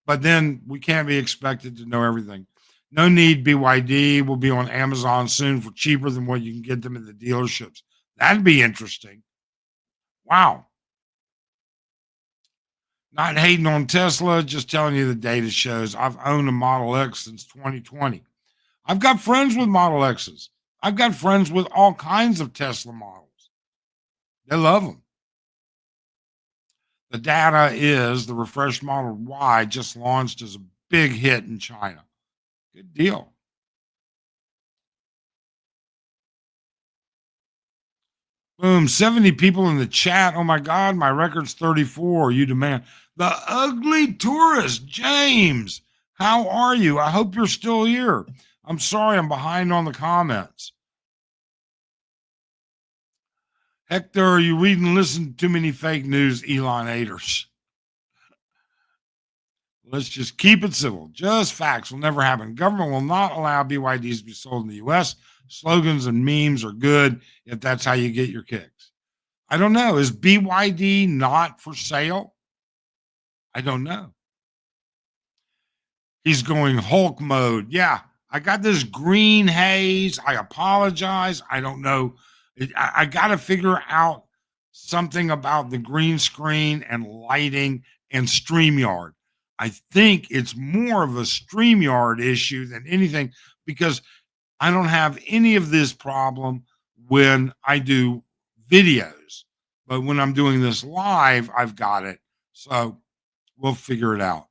But then we can't be expected to know everything. No need. BYD will be on Amazon soon for cheaper than what you can get them at the dealerships. That'd be interesting. Wow. Not hating on Tesla, just telling you the data shows. I've owned a Model X since 2020. I've got friends with Model X's. I've got friends with all kinds of Tesla models. They love them. The data is the refreshed Model Y just launched as a big hit in China. Good deal. Boom, 70 people in the chat. Oh my God, my record's 34. You demand. The ugly tourist, James. How are you? I hope you're still here. I'm sorry I'm behind on the comments. Hector, are you reading and listening to too many fake news, Elon haters? Let's just keep it civil. Just facts will never happen. Government will not allow BYDs to be sold in the U.S. Slogans and memes are good if that's how you get your kicks. I don't know. Is BYD not for sale? I don't know. He's going Hulk mode. Yeah, I got this green haze. I apologize. I don't know. I got to figure out something about the green screen and lighting and StreamYard. I think it's more of a StreamYard issue than anything because I don't have any of this problem when I do videos. But when I'm doing this live, I've got it. So we'll figure it out.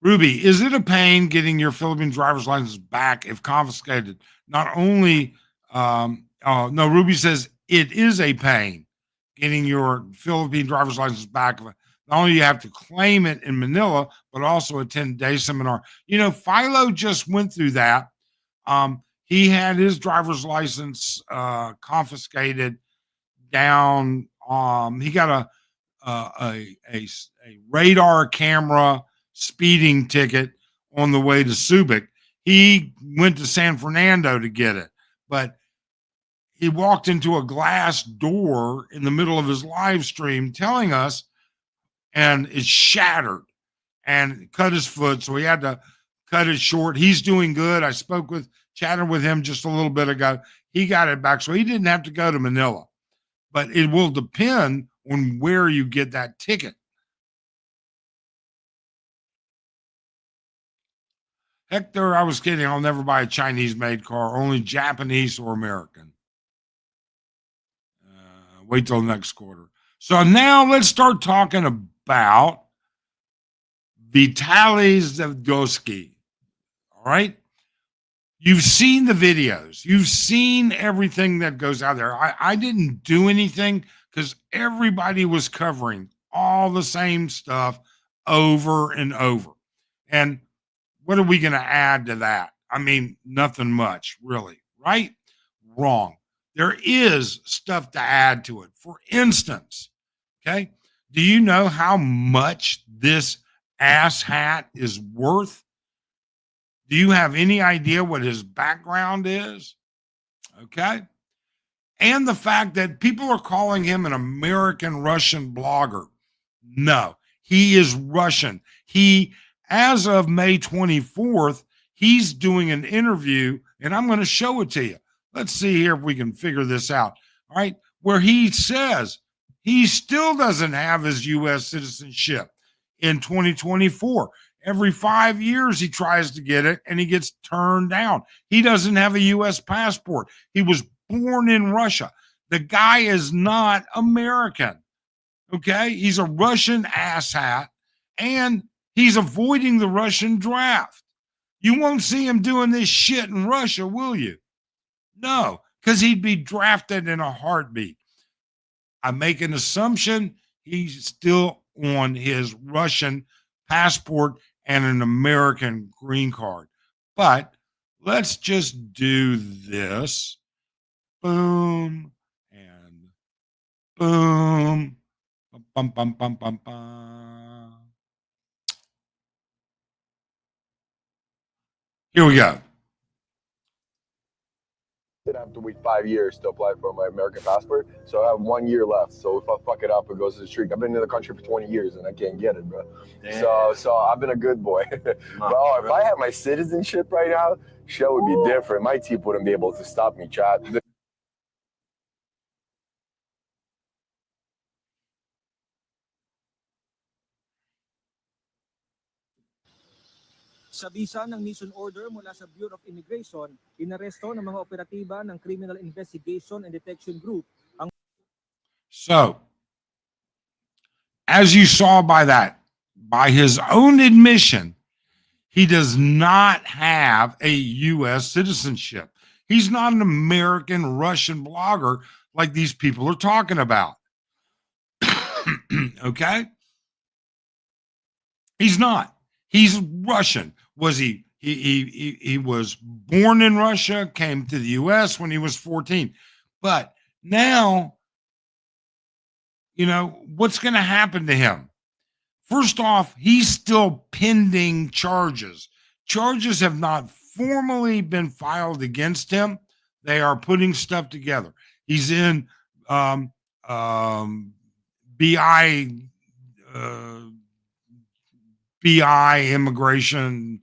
Ruby, is it a pain getting your Philippine driver's license back if confiscated? Not only, no, Ruby says it is a pain getting your Philippine driver's license back. Not only you have to claim it in Manila, but also attend day seminar. You know, Philo just went through that. He had his driver's license confiscated down. He got a radar camera speeding ticket on the way to Subic. He went to San Fernando to get it, but he walked into a glass door in the middle of his live stream telling us, and it shattered and cut his foot. So he had to cut it short. He's doing good. I chatted with him just a little bit ago. He got it back. So he didn't have to go to Manila, but it will depend on where you get that ticket. Hector, I was kidding. I'll never buy a Chinese made car, only Japanese or American. Wait till next quarter. So now let's start talking about Vitali Zavgoski. All right. You've seen the videos. You've seen everything that goes out there. I didn't do anything because everybody was covering all the same stuff over and over. And what are we going to add to that? I mean, nothing much, really, right? Wrong. There is stuff to add to it. For instance, okay, do you know how much this ass hat is worth? Do you have any idea what his background is? Okay. And the fact that people are calling him an American Russian blogger. No, he is Russian. As of May 24th, he's doing an interview, and I'm going to show it to you. Let's see here if we can figure this out. All right. Where he says he still doesn't have his U.S. citizenship in 2024. Every 5 years, he tries to get it, and he gets turned down. He doesn't have a U.S. passport. He was born in Russia. The guy is not American. Okay. He's a Russian asshat and he's avoiding the Russian draft. You won't see him doing this shit in Russia, will you? No, because he'd be drafted in a heartbeat. I make an assumption he's still on his Russian passport and an American green card. But let's just do this. Boom and boom. Bum, bum, bum, bum, bum. Here we go. I have to wait 5 years to apply for my American passport, so I have 1 year left. So if I fuck it up, it goes to the streak. I've been in the country for 20 years and I can't get it, bro. So I've been a good boy. But if I had my citizenship right now, shit would be different. My team wouldn't be able to stop me, chat. Sa bisa ng mission order mula sa Bureau of Immigration, inaresto ng mga operatiba ng Criminal Investigation and Detection Group ang So, as you saw by his own admission, he does not have a U.S. citizenship. He's not an American Russian blogger like these people are talking about. Okay? He's not. He's Russian. Was he was born in Russia, came to the US when he was 14. But now, you know, what's going to happen to him? First off, he's still pending charges. Charges have not formally been filed against him. They are putting stuff together. He's in BI immigration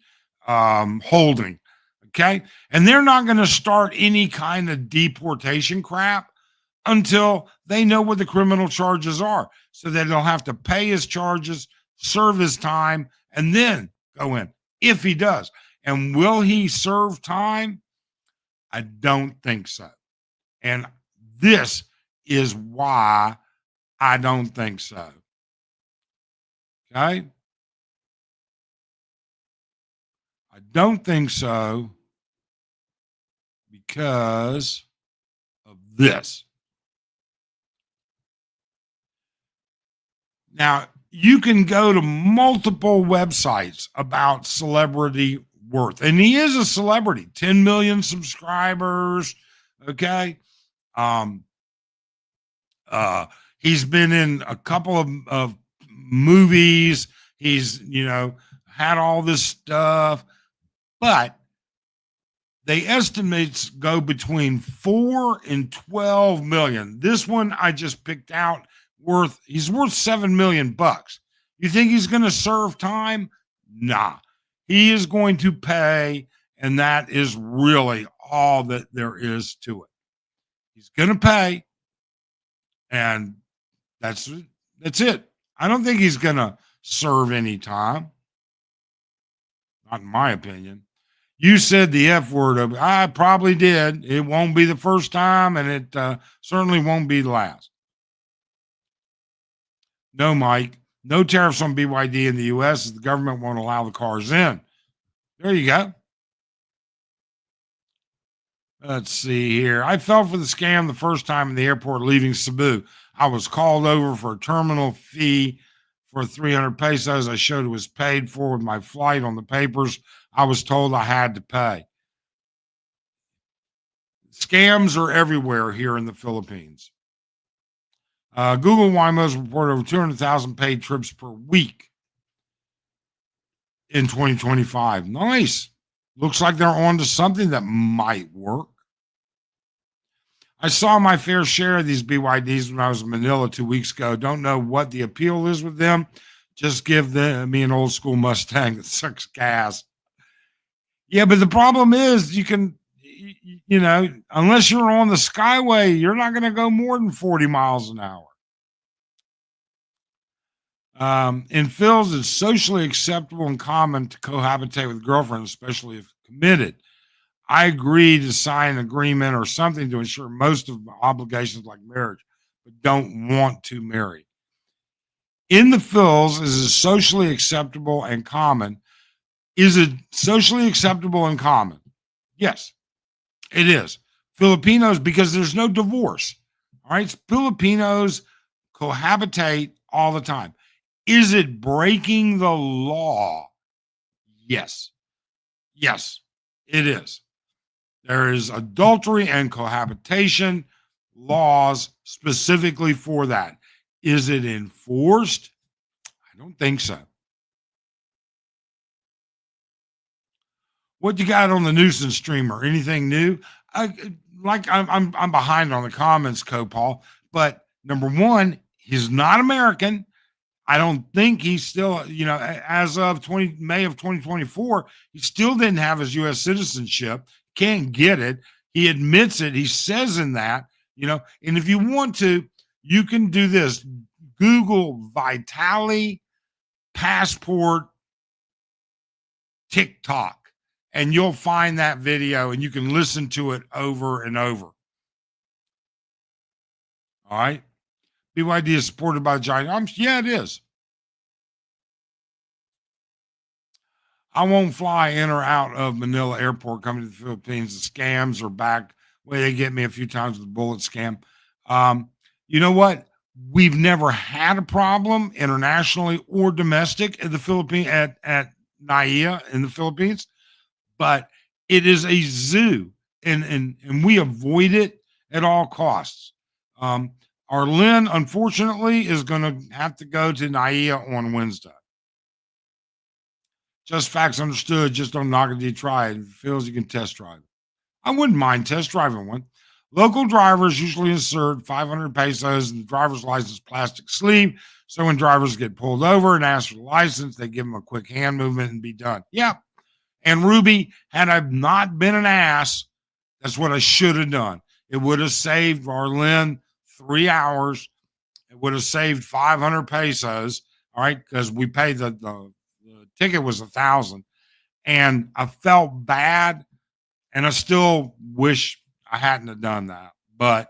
holding. Okay. And they're not going to start any kind of deportation crap until they know what the criminal charges are, so that he'll have to pay his charges, serve his time, and then go in if he does. And will he serve time? I don't think so. And this is why I don't think so. Okay. I don't think so because of this. Now, you can go to multiple websites about celebrity worth, and he is a celebrity, 10 million subscribers. Okay. He's been in a couple of movies. He's, you know, had all this stuff, but they estimates go between 4 and 12 million. This one I just picked out he's worth $7 million. You think he's going to serve time? Nah, he is going to pay. And that is really all that there is to it. He's going to pay. And that's it. I don't think he's going to serve any time. Not in my opinion. You said the F word. I probably did. It won't be the first time, and it certainly won't be the last. No, Mike. No tariffs on BYD in the U.S. as the government won't allow the cars in. There you go. Let's see here. I fell for the scam the first time in the airport leaving Cebu. I was called over for a terminal fee for 300 pesos. I showed it was paid for with my flight on the papers. I was told I had to pay. Scams are everywhere here in the Philippines. Google Wimo's reported over 200,000 paid trips per week in 2025. Nice. Looks like they're on to something that might work. I saw my fair share of these BYDs when I was in Manila 2 weeks ago. Don't know what the appeal is with them. Just give me an old school Mustang that sucks gas. Yeah, but the problem is you know, unless you're on the Skyway, you're not going to go more than 40 miles an hour. In Phil's, it's socially acceptable and common to cohabitate with girlfriends, especially if committed. I agree to sign an agreement or something to ensure most of my obligations like marriage, but don't want to marry. In the Phils, is it socially acceptable and common? Is it socially acceptable and common? Yes, it is. Filipinos, because there's no divorce. All right. Filipinos cohabitate all the time. Is it breaking the law? Yes. Yes, it is. There is adultery and cohabitation laws specifically for that. Is it enforced? I don't think so. What you got on the nuisance streamer? Anything new? I'm behind on the comments, Copal. But number one, he's not American. I don't think he's still, as of May of 2024, he still didn't have his U.S. citizenship. Can't get it. He admits it. He says in that, and if you want to, you can do this. Google Vitali passport TikTok, and you'll find that video and you can listen to it over and over. All right. BYD is supported by giant arms. Yeah, it is. I won't fly in or out of Manila airport coming to the Philippines. The scams are back. Way they get me a few times with the bullet scam. You know what? We've never had a problem internationally or domestic in the Philippines at NAIA in the Philippines, but it is a zoo, and we avoid it at all costs. Our Lynn, unfortunately, is going to have to go to NAIA on Wednesday. Just facts understood. Just don't knock it. You try it. If it feels you can test drive it. I wouldn't mind test driving one. Local drivers usually insert 500 pesos in the driver's license plastic sleeve. So when drivers get pulled over and ask for the license, they give them a quick hand movement and be done. Yeah. And Ruby, had I not been an ass, that's what I should have done. It would have saved Arlen 3 hours. It would have saved 500 pesos. All right. Because we paid the ticket was 1,000. And I felt bad. And I still wish I hadn't have done that, but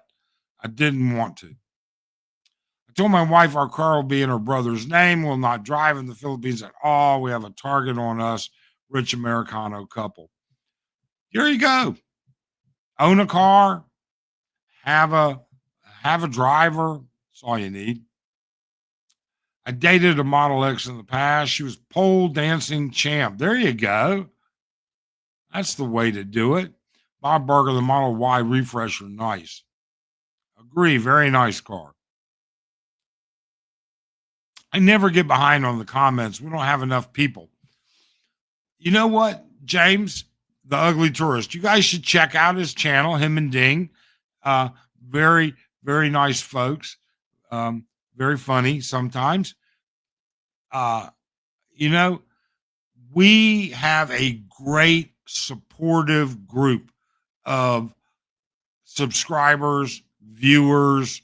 I didn't want to. I told my wife our car will be in her brother's name. We'll not drive in the Philippines at all. We have a target on us, rich Americano couple. Here you go. Own a car, have a driver. That's all you need. I dated a Model X in the past. She was pole dancing champ. There you go. That's the way to do it. Bob Burger, the Model Y refresher, nice. Agree, very nice car. I never get behind on the comments. We don't have enough people. You know what, James, the Ugly Tourist? You guys should check out his channel, him and Ding. Very, very nice folks. Very funny sometimes. We have a great supportive group of subscribers, viewers,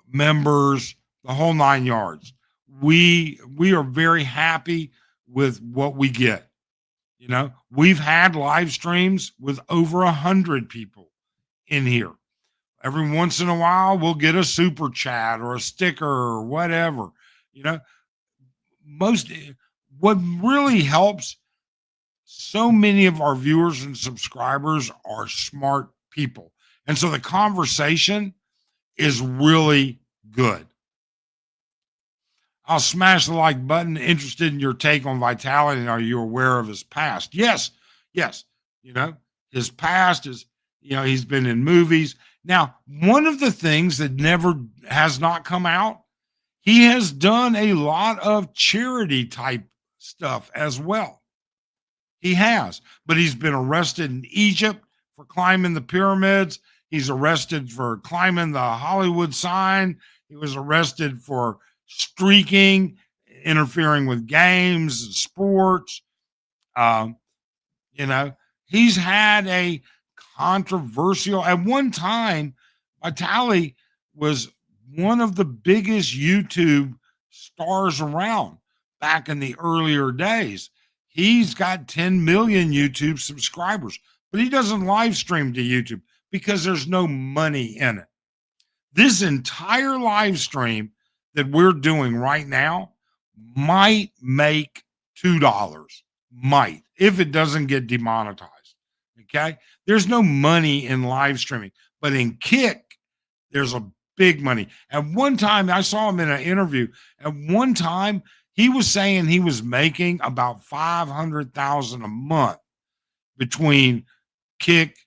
members, the whole 9 yards. We are very happy with what we get. We've had live streams with over 100 people in here. Every once in a while, we'll get a super chat or a sticker or whatever. What really helps, so many of our viewers and subscribers are smart people. And so the conversation is really good. I'll smash the like button. Interested in your take on Vitaly, and are you aware of his past? Yes. His past is, he's been in movies. Now, one of the things that never has not come out, he has done a lot of charity type stuff as well. He has, but he's been arrested in Egypt for climbing the pyramids. He's arrested for climbing the Hollywood sign. He was arrested for streaking, interfering with games and sports. He's had a controversial, at one time, Vitali was one of the biggest YouTube stars around back in the earlier days. He's got 10 million YouTube subscribers, but he doesn't live stream to YouTube because there's no money in it. This entire live stream that we're doing right now might make $2, might, if it doesn't get demonetized. Okay. There's no money in live streaming, but in Kick, there's a big money. At one time, I saw him in an interview. At one time, he was saying he was making about $500,000 a month between Kick,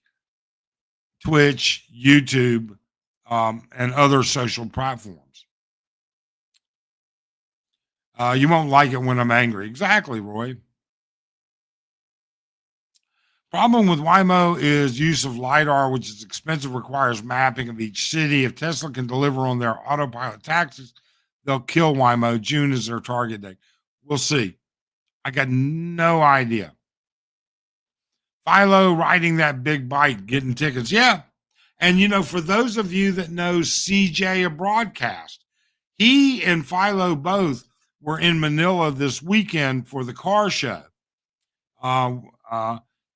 Twitch, YouTube, and other social platforms. You won't like it when I'm angry. Exactly, Roy. Problem with Waymo is use of LiDAR, which is expensive, requires mapping of each city. If Tesla can deliver on their autopilot taxis, they'll kill Waymo. June is their target date. We'll see. I got no idea. Philo riding that big bike, getting tickets. Yeah. And, you know, for those of you that know CJ, a broadcast, he and Philo both were in Manila this weekend for the car show.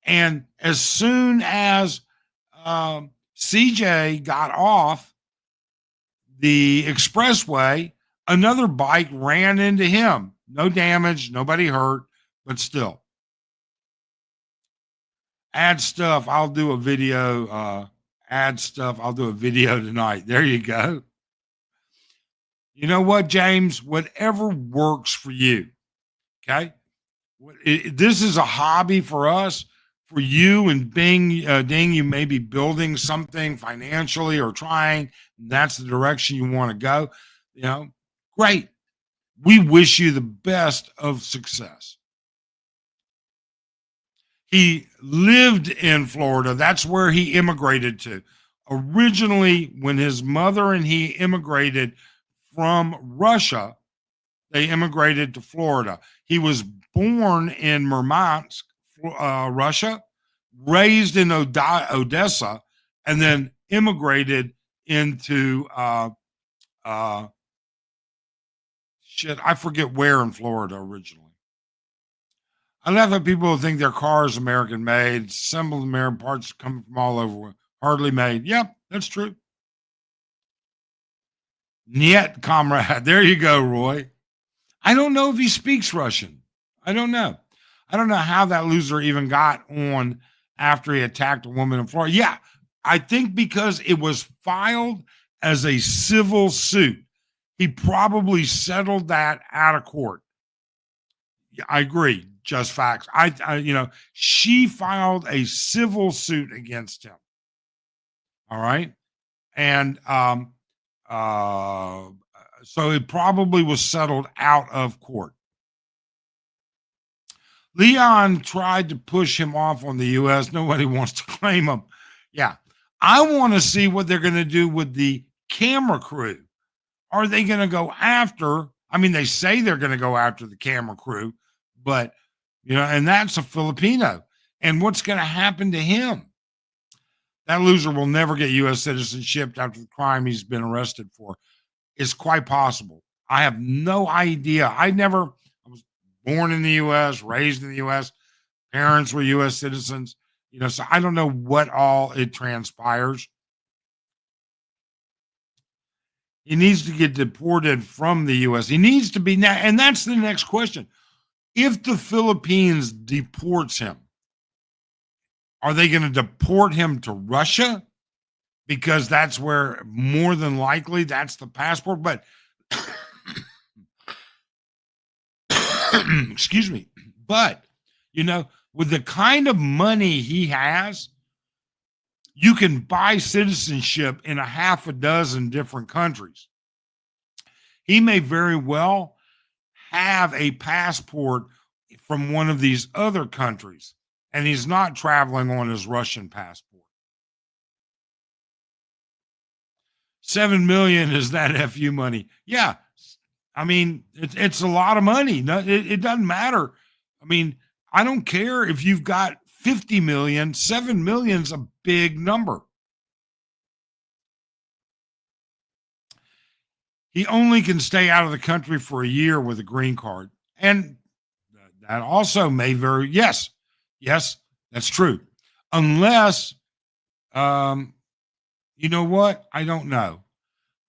And as soon as CJ got off the expressway, another bike ran into him. No damage, nobody hurt, but still. Add stuff. I'll do a video. Add stuff. I'll do a video tonight. There you go. You know what, James? Whatever works for you. Okay. This is a hobby for us. For you and Ding, you may be building something financially or trying. That's the direction you want to go. You know, great. We wish you the best of success. He lived in Florida. That's where he immigrated to. Originally, when his mother and he immigrated from Russia, they immigrated to Florida. He was born in Murmansk, Russia, raised in Odessa, and then immigrated into I forget where in Florida originally. I laugh at people who think their car is American made, assembled American parts coming from all over, hardly made. Yep, that's true. Niet, comrade. There you go, Roy. I don't know if he speaks Russian. I don't know. I don't know how that loser even got on after he attacked a woman in Florida. Yeah, I think because it was filed as a civil suit. He probably settled that out of court. Yeah, I agree. Just facts. She filed a civil suit against him. All right. And so it probably was settled out of court. Leon tried to push him off on the U.S. Nobody wants to claim him. Yeah. I want to see what they're going to do with the camera crew. Are they going to go after? I mean, they say they're going to go after the camera crew, but, and that's a Filipino. And what's going to happen to him? That loser will never get U.S. citizenship after the crime he's been arrested for. It's quite possible. I have no idea. I was born in the U.S., raised in the U.S., parents were U.S. citizens, so I don't know what all it transpires. He needs to get deported from the U.S. He needs to be now, and that's the next question. If the Philippines deports him, are they going to deport him to Russia? Because that's where more than likely that's the passport. But excuse me. But, with the kind of money he has, you can buy citizenship in a half a dozen different countries. He may very well have a passport from one of these other countries, and he's not traveling on his Russian passport. 7 million is that FU money. Yeah. I mean, it's a lot of money. No, it doesn't matter. I mean, I don't care if you've got 50 million, 7 million's a big number. He only can stay out of the country for a year with a green card. And That also may very, yes, that's true. Unless, you know what? I don't know.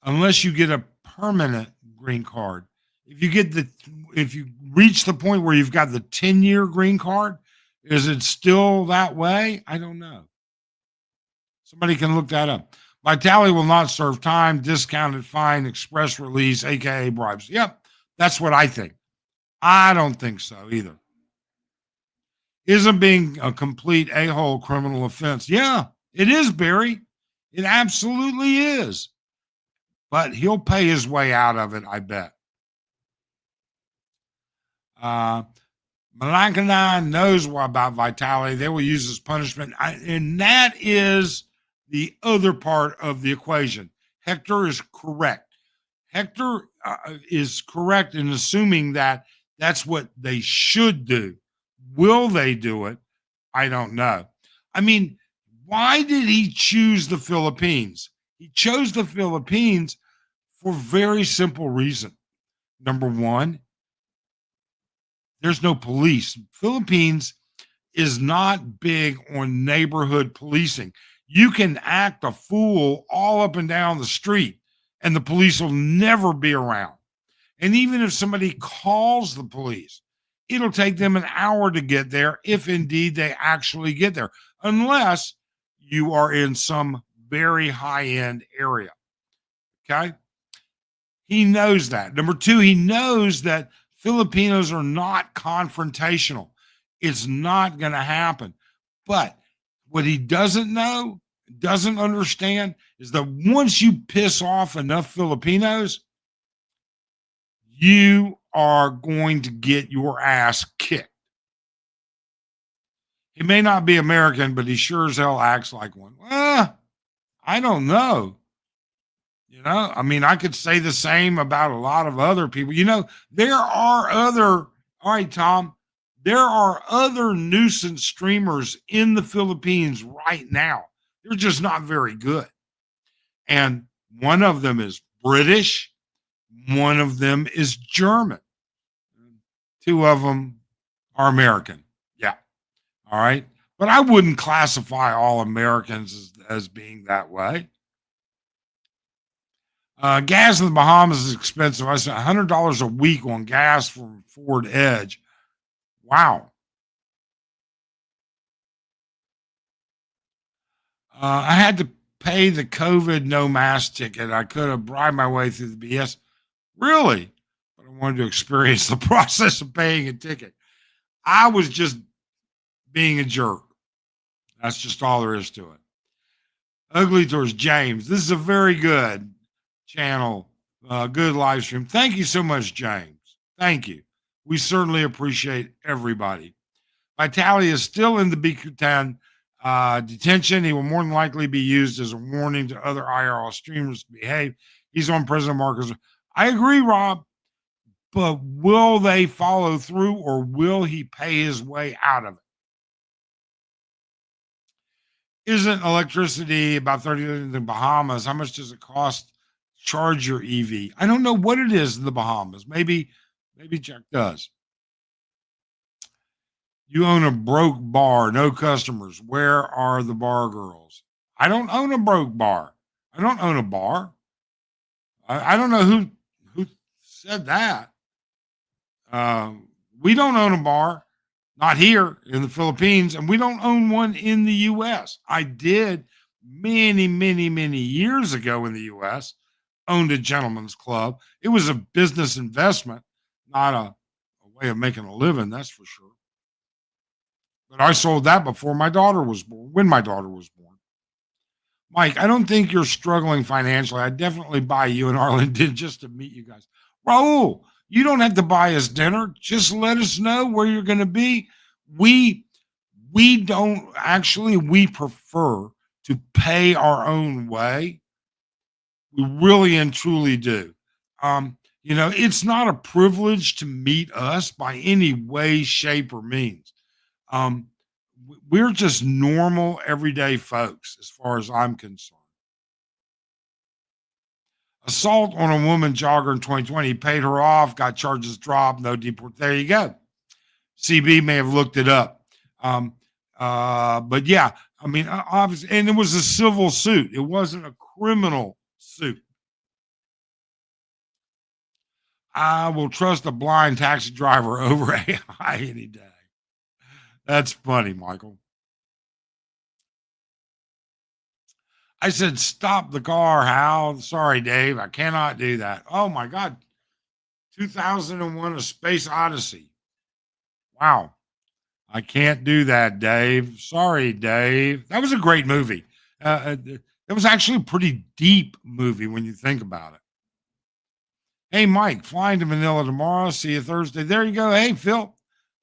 Unless you get a permanent green card. If you reach the point where you've got the 10-year green card, is it still that way? I don't know. Somebody can look that up. Vitali will not serve time, discounted fine, express release, aka bribes. Yep, that's what I think. I don't think so either. Isn't being a complete a-hole criminal offense? Yeah, it is, Barry. It absolutely is. But he'll pay his way out of it, I bet. Malankana knows about Vitali. They will use as punishment. And that is the other part of the equation. Hector is correct. Hector is correct in assuming that that's what they should do. Will they do it? I don't know. I mean, why did he choose the Philippines? He chose the Philippines for a very simple reason. Number one, there's no police. Philippines is not big on neighborhood policing. You can act a fool all up and down the street, and the police will never be around. And even if somebody calls the police, it'll take them an hour to get there, if indeed they actually get there, unless you are in some very high-end area. Okay? He knows that. Number two, he knows that Filipinos are not confrontational. It's not going to happen. But what he doesn't know, doesn't understand, is that once you piss off enough Filipinos, you are going to get your ass kicked. He may not be American, but he sure as hell acts like one. I don't know. You know, I mean, I could say the same about a lot of other people. You know, there are other, all right, Tom, there are other nuisance streamers in the Philippines right now. They're just not very good. And one of them is British. One of them is German. Two of them are American. Yeah. All right. But I wouldn't classify all Americans as being that way. Gas in the Bahamas is expensive. I spent $100 a week on gas from Ford Edge. Wow. I had to pay the COVID no mask ticket. I could have bribed my way through the BS. Really? But I wanted to experience the process of paying a ticket. I was just being a jerk. That's just all there is to it. Ugly Tours James. This is a very good channel, good live stream. Thank you so much, James. Thank you. We certainly appreciate everybody. Vitali is still in the Bikutan detention. He will more than likely be used as a warning to other IRL streamers to behave. He's on President Marcos. I agree, Rob, but will they follow through, or will he pay his way out of it? Isn't electricity about 30 in the Bahamas? How much does it cost? Charge your EV. I don't know what it is in the Bahamas. Maybe Jack does. You own a broke bar, no customers. Where are the bar girls? I don't own a broke bar. I don't own a bar. I don't know who said that. We don't own a bar, not here in the Philippines, and we don't own one in the U.S. I did many, many, many years ago in the U.S., owned a gentleman's club. It was a business investment, not a way of making a living, that's for sure. But I sold that before my daughter was born, when my daughter was born. Mike, I don't think you're struggling financially. I'd definitely buy you and Arlington just to meet you guys. Raul, you don't have to buy us dinner. Just let us know where you're going to be. We don't actually, we prefer to pay our own way. We really and truly do. You know, it's not a privilege to meet us by any way, shape, or means. We're just normal, everyday folks, as far as I'm concerned. Assault on a woman jogger in 2020, paid her off, got charges dropped, no deport. There you go. CB may have looked it up. But yeah, I mean, obviously, and it was a civil suit. It wasn't a criminal suit. I will trust a blind taxi driver over AI any day. That's funny, Michael. I said, stop the car, Hal. Sorry, Dave. I cannot do that. Oh, my God. 2001 A Space Odyssey. Wow. I can't do that, Dave. Sorry, Dave. That was a great movie. That was actually a pretty deep movie when you think about it. Hey, Mike, flying to Manila tomorrow. See you Thursday. There you go. Hey, Phil.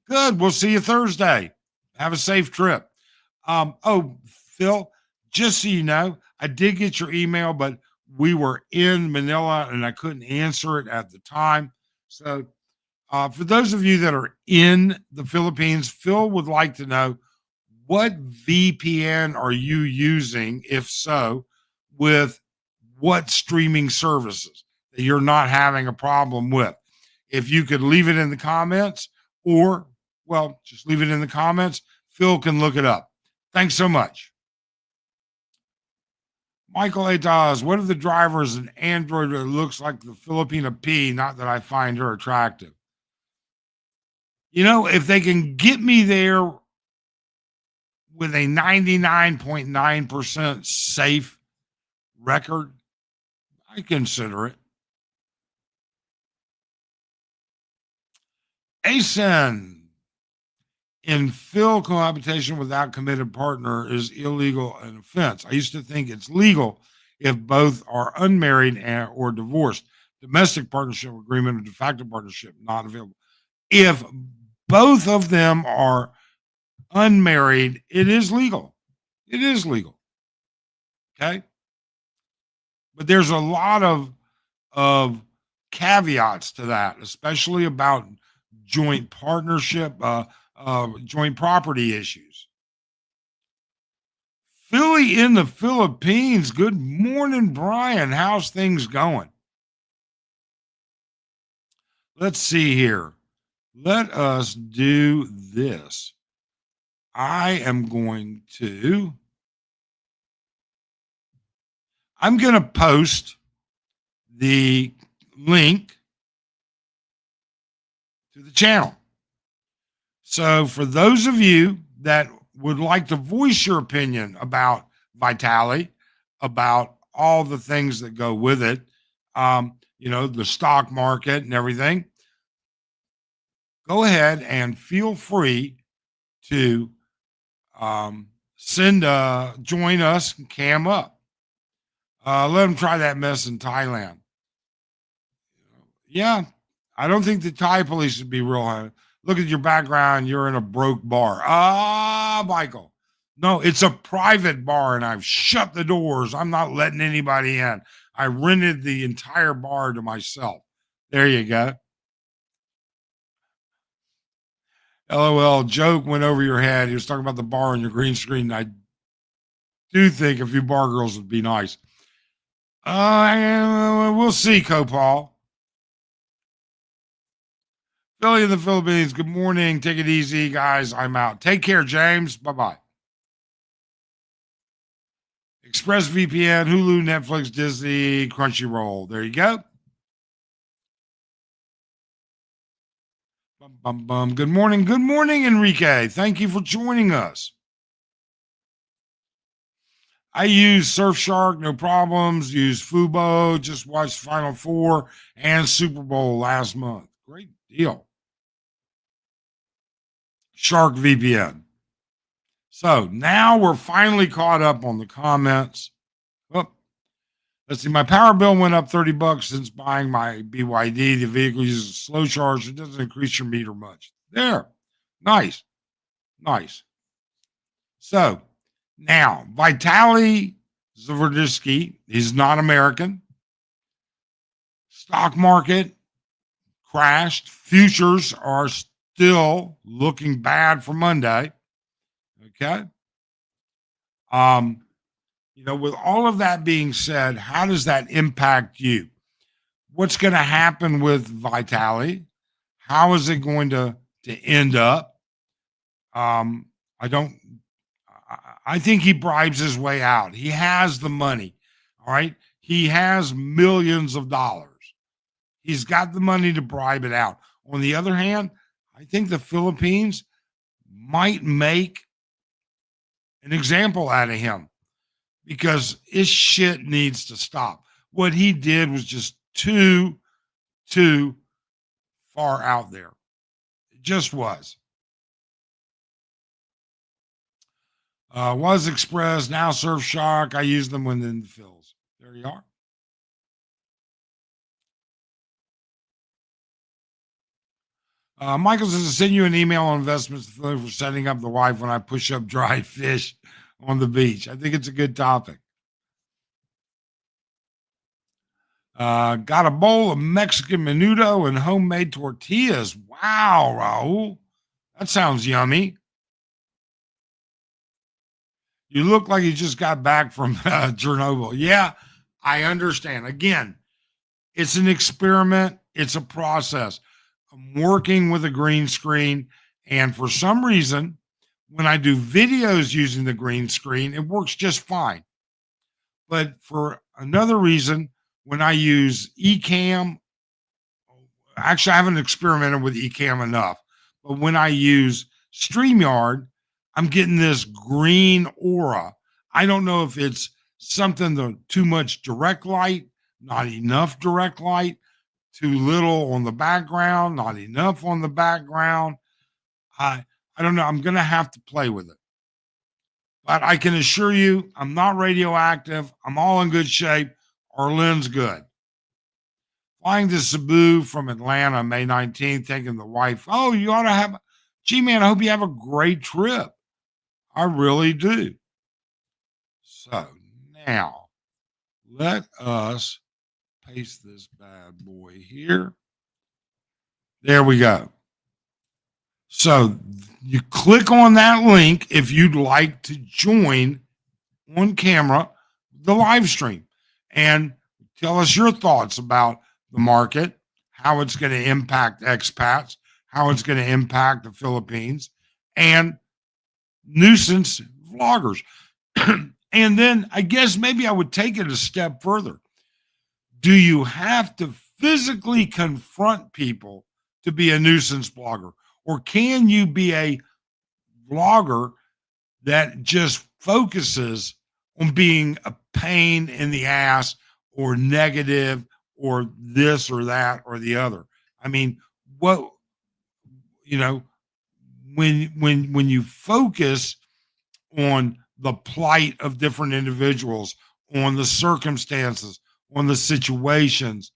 Good. We'll see you Thursday. Have a safe trip. Phil, just so you know, I did get your email, but we were in Manila and I couldn't answer it at the time. So for those of you that are in the Philippines, Phil would like to know, what VPN are you using? If so, with what streaming services that you're not having a problem with? If you could leave it in the comments, or, well, just leave it in the comments. Phil can look it up. Thanks so much. Michael A. Dawes, what if the driver is an android that looks like the Filipina P? Not that I find her attractive. You know, if they can get me there with a 99.9% safe record, I consider it. ASEN, in Phil, cohabitation without committed partner is illegal and offense. I used to think it's legal if both are unmarried or divorced. Domestic partnership agreement or de facto partnership, not available. If both of them are unmarried, it is legal. It is legal. Okay. But there's a lot of caveats to that, especially about joint partnership, joint property issues. Philly in the Philippines. Good morning, Brian. How's things going? Let's see here. Let us do this. I'm going to post the link to the channel. So for those of you that would like to voice your opinion about Vitali, about all the things that go with it, the stock market and everything, go ahead and feel free to join us and cam up. Let them try that mess in Thailand. Yeah, I don't think the Thai police would be real high. Look at your background. You're in a broke bar. Michael. No, it's a private bar and I've shut the doors. I'm not letting anybody in. I rented the entire bar to myself. There you go. LOL, joke went over your head. He was talking about the bar on your green screen. I do think a few bar girls would be nice. We'll see, Copal. Philly in the Philippines. Good morning. Take it easy, guys. I'm out. Take care, James. Bye-bye. ExpressVPN, Hulu, Netflix, Disney, Crunchyroll. There you go. Bum, bum, bum. Good morning. Good morning, Enrique. Thank you for joining us. I use Surfshark, no problems. Use Fubo. Just watched Final Four and Super Bowl last month. Great deal. Shark VPN. So now we're finally caught up on the comments. Oh, let's see. My power bill went up $30 since buying my BYD. The vehicle uses a slow charge. It doesn't increase your meter much. There. Nice. Nice. So now Vitaly Zavorsky is not American. Stock market crashed. Futures are still looking bad for Monday. Okay. With all of that being said, how does that impact you? What's going to happen with Vitali? How is it going to to end up. I don't. I think he bribes his way out. He has the money. All right. He has millions of dollars. He's got the money to bribe it out. On the other hand, I think the Philippines might make an example out of him because his shit needs to stop. What he did was just too far out there. It just was. Was Express, now Surfshark. I use them when in the fills. There you are. Michael says to send you an email on investments for setting up the wife when I push up dried fish on the beach. I think it's a good topic. Got a bowl of Mexican menudo and homemade tortillas. Wow, Raul. That sounds yummy. You look like you just got back from Chernobyl. Yeah, I understand. Again, it's an experiment. It's a process. I'm working with a green screen. And for some reason, when I do videos using the green screen, it works just fine. But for another reason, when I use Ecamm, actually, I haven't experimented with Ecamm enough. But when I use StreamYard, I'm getting this green aura. I don't know if it's something too much direct light, not enough direct light, too little on the background, not enough on the background. I don't know. I'm going to have to play with it. But I can assure you, I'm not radioactive. I'm all in good shape. Orleans good. Flying to Cebu from Atlanta, May 19th, taking the wife. Oh, you ought to have, gee, man, I hope you have a great trip. I really do. So now let us paste this bad boy here. There we go. So you click on that link if you'd like to join on camera the live stream and tell us your thoughts about the market, how it's going to impact expats, how it's going to impact the Philippines, and nuisance vloggers. And then I guess maybe I would take it a step further. Do you have to physically confront people to be a nuisance blogger? Or can you be a vlogger that just focuses on being a pain in the ass or negative or this or that or the other? I mean, what, you know, when you focus on the plight of different individuals, on the circumstances, on the situations,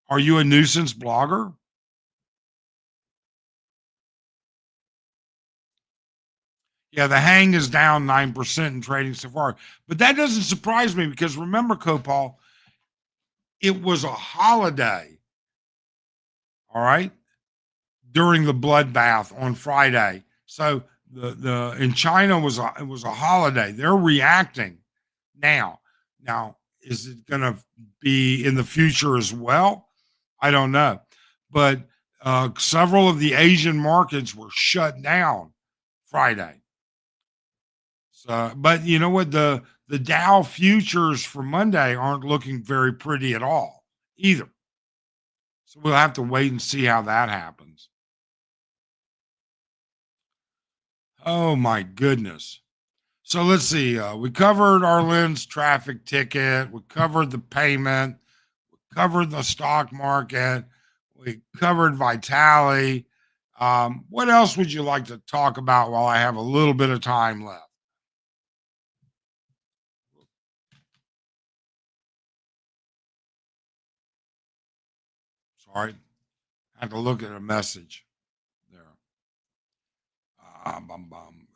are you a nuisance blogger? Yeah, the hang is down 9% in trading so far. But that doesn't surprise me because remember, Copal, it was a holiday, all right, during the bloodbath on Friday. So the in China it was a holiday. They're reacting now. Now, is it going to be in the future as well? I don't know. But several of the Asian markets were shut down Friday. So, but you know what? The Dow futures for Monday aren't looking very pretty at all either. So we'll have to wait and see how that happens. Oh my goodness. So let's see. We covered Arlen's traffic ticket. We covered the payment. We covered the stock market. We covered Vitali. What else would you like to talk about while I have a little bit of time left? Sorry, I had to look at a message there.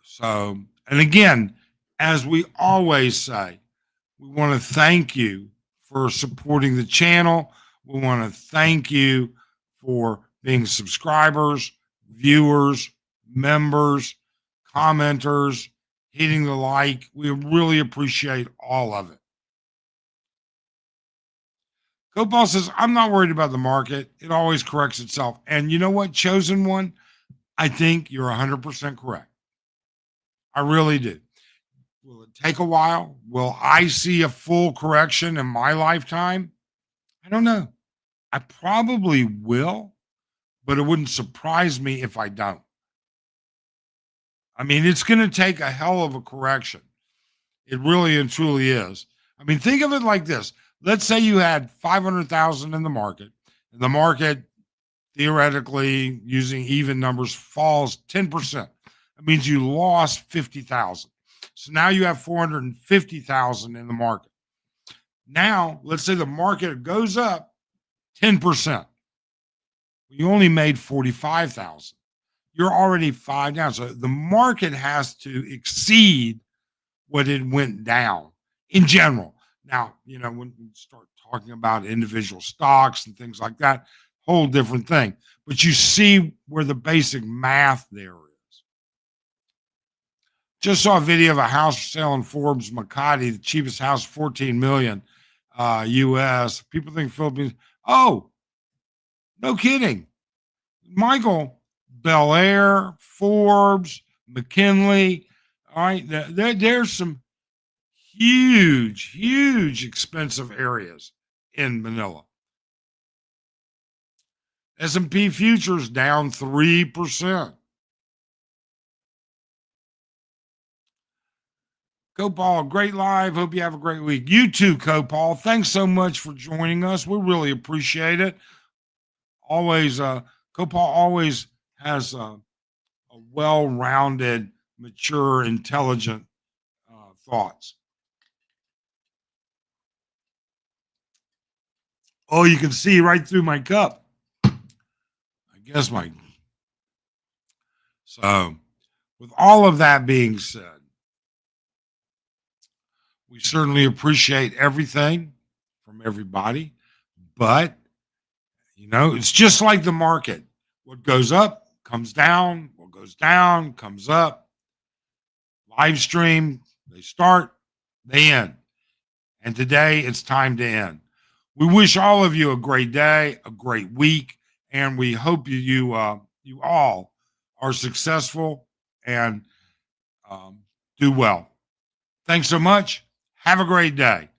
So, and again, as we always say, we want to thank you for supporting the channel. We want to thank you for being subscribers, viewers, members, commenters, hitting the like. We really appreciate all of it. Copal says, I'm not worried about the market. It always corrects itself. And you know what, Chosen One? I think you're 100% correct. I really do. Will it take a while? Will I see a full correction in my lifetime? I don't know. I probably will, but it wouldn't surprise me if I don't. I mean, it's going to take a hell of a correction. It really and truly is. I mean, think of it like this. Let's say you had 500,000 in the market, and the market theoretically, using even numbers, falls 10%. That means you lost 50,000. So now you have 450,000 in the market. Now, let's say the market goes up 10%. You only made 45,000. You're already 5 down. So the market has to exceed what it went down in general. Now, when we start talking about individual stocks and things like that, whole different thing. But you see where the basic math there is. Just saw a video of a house for sale in Forbes, Makati, the cheapest house, 14 million US. People think Philippines. Oh, no kidding. Michael, Bel Air, Forbes, McKinley. All right, there's some huge expensive areas in Manila. S&P futures down 3%. Copal, great live. Hope you have a great week. You too, Copal. Thanks so much for joining us. We really appreciate it. Always, Copal always has a well-rounded, mature, intelligent thoughts. Oh, you can see right through my cup. I guess So, with all of that being said, we certainly appreciate everything from everybody, but it's just like the market. What goes up comes down. What goes down comes up. Live stream, they start, they end. And today it's time to end. We wish all of you a great day, a great week, and we hope you all are successful and do well. Thanks so much. Have a great day.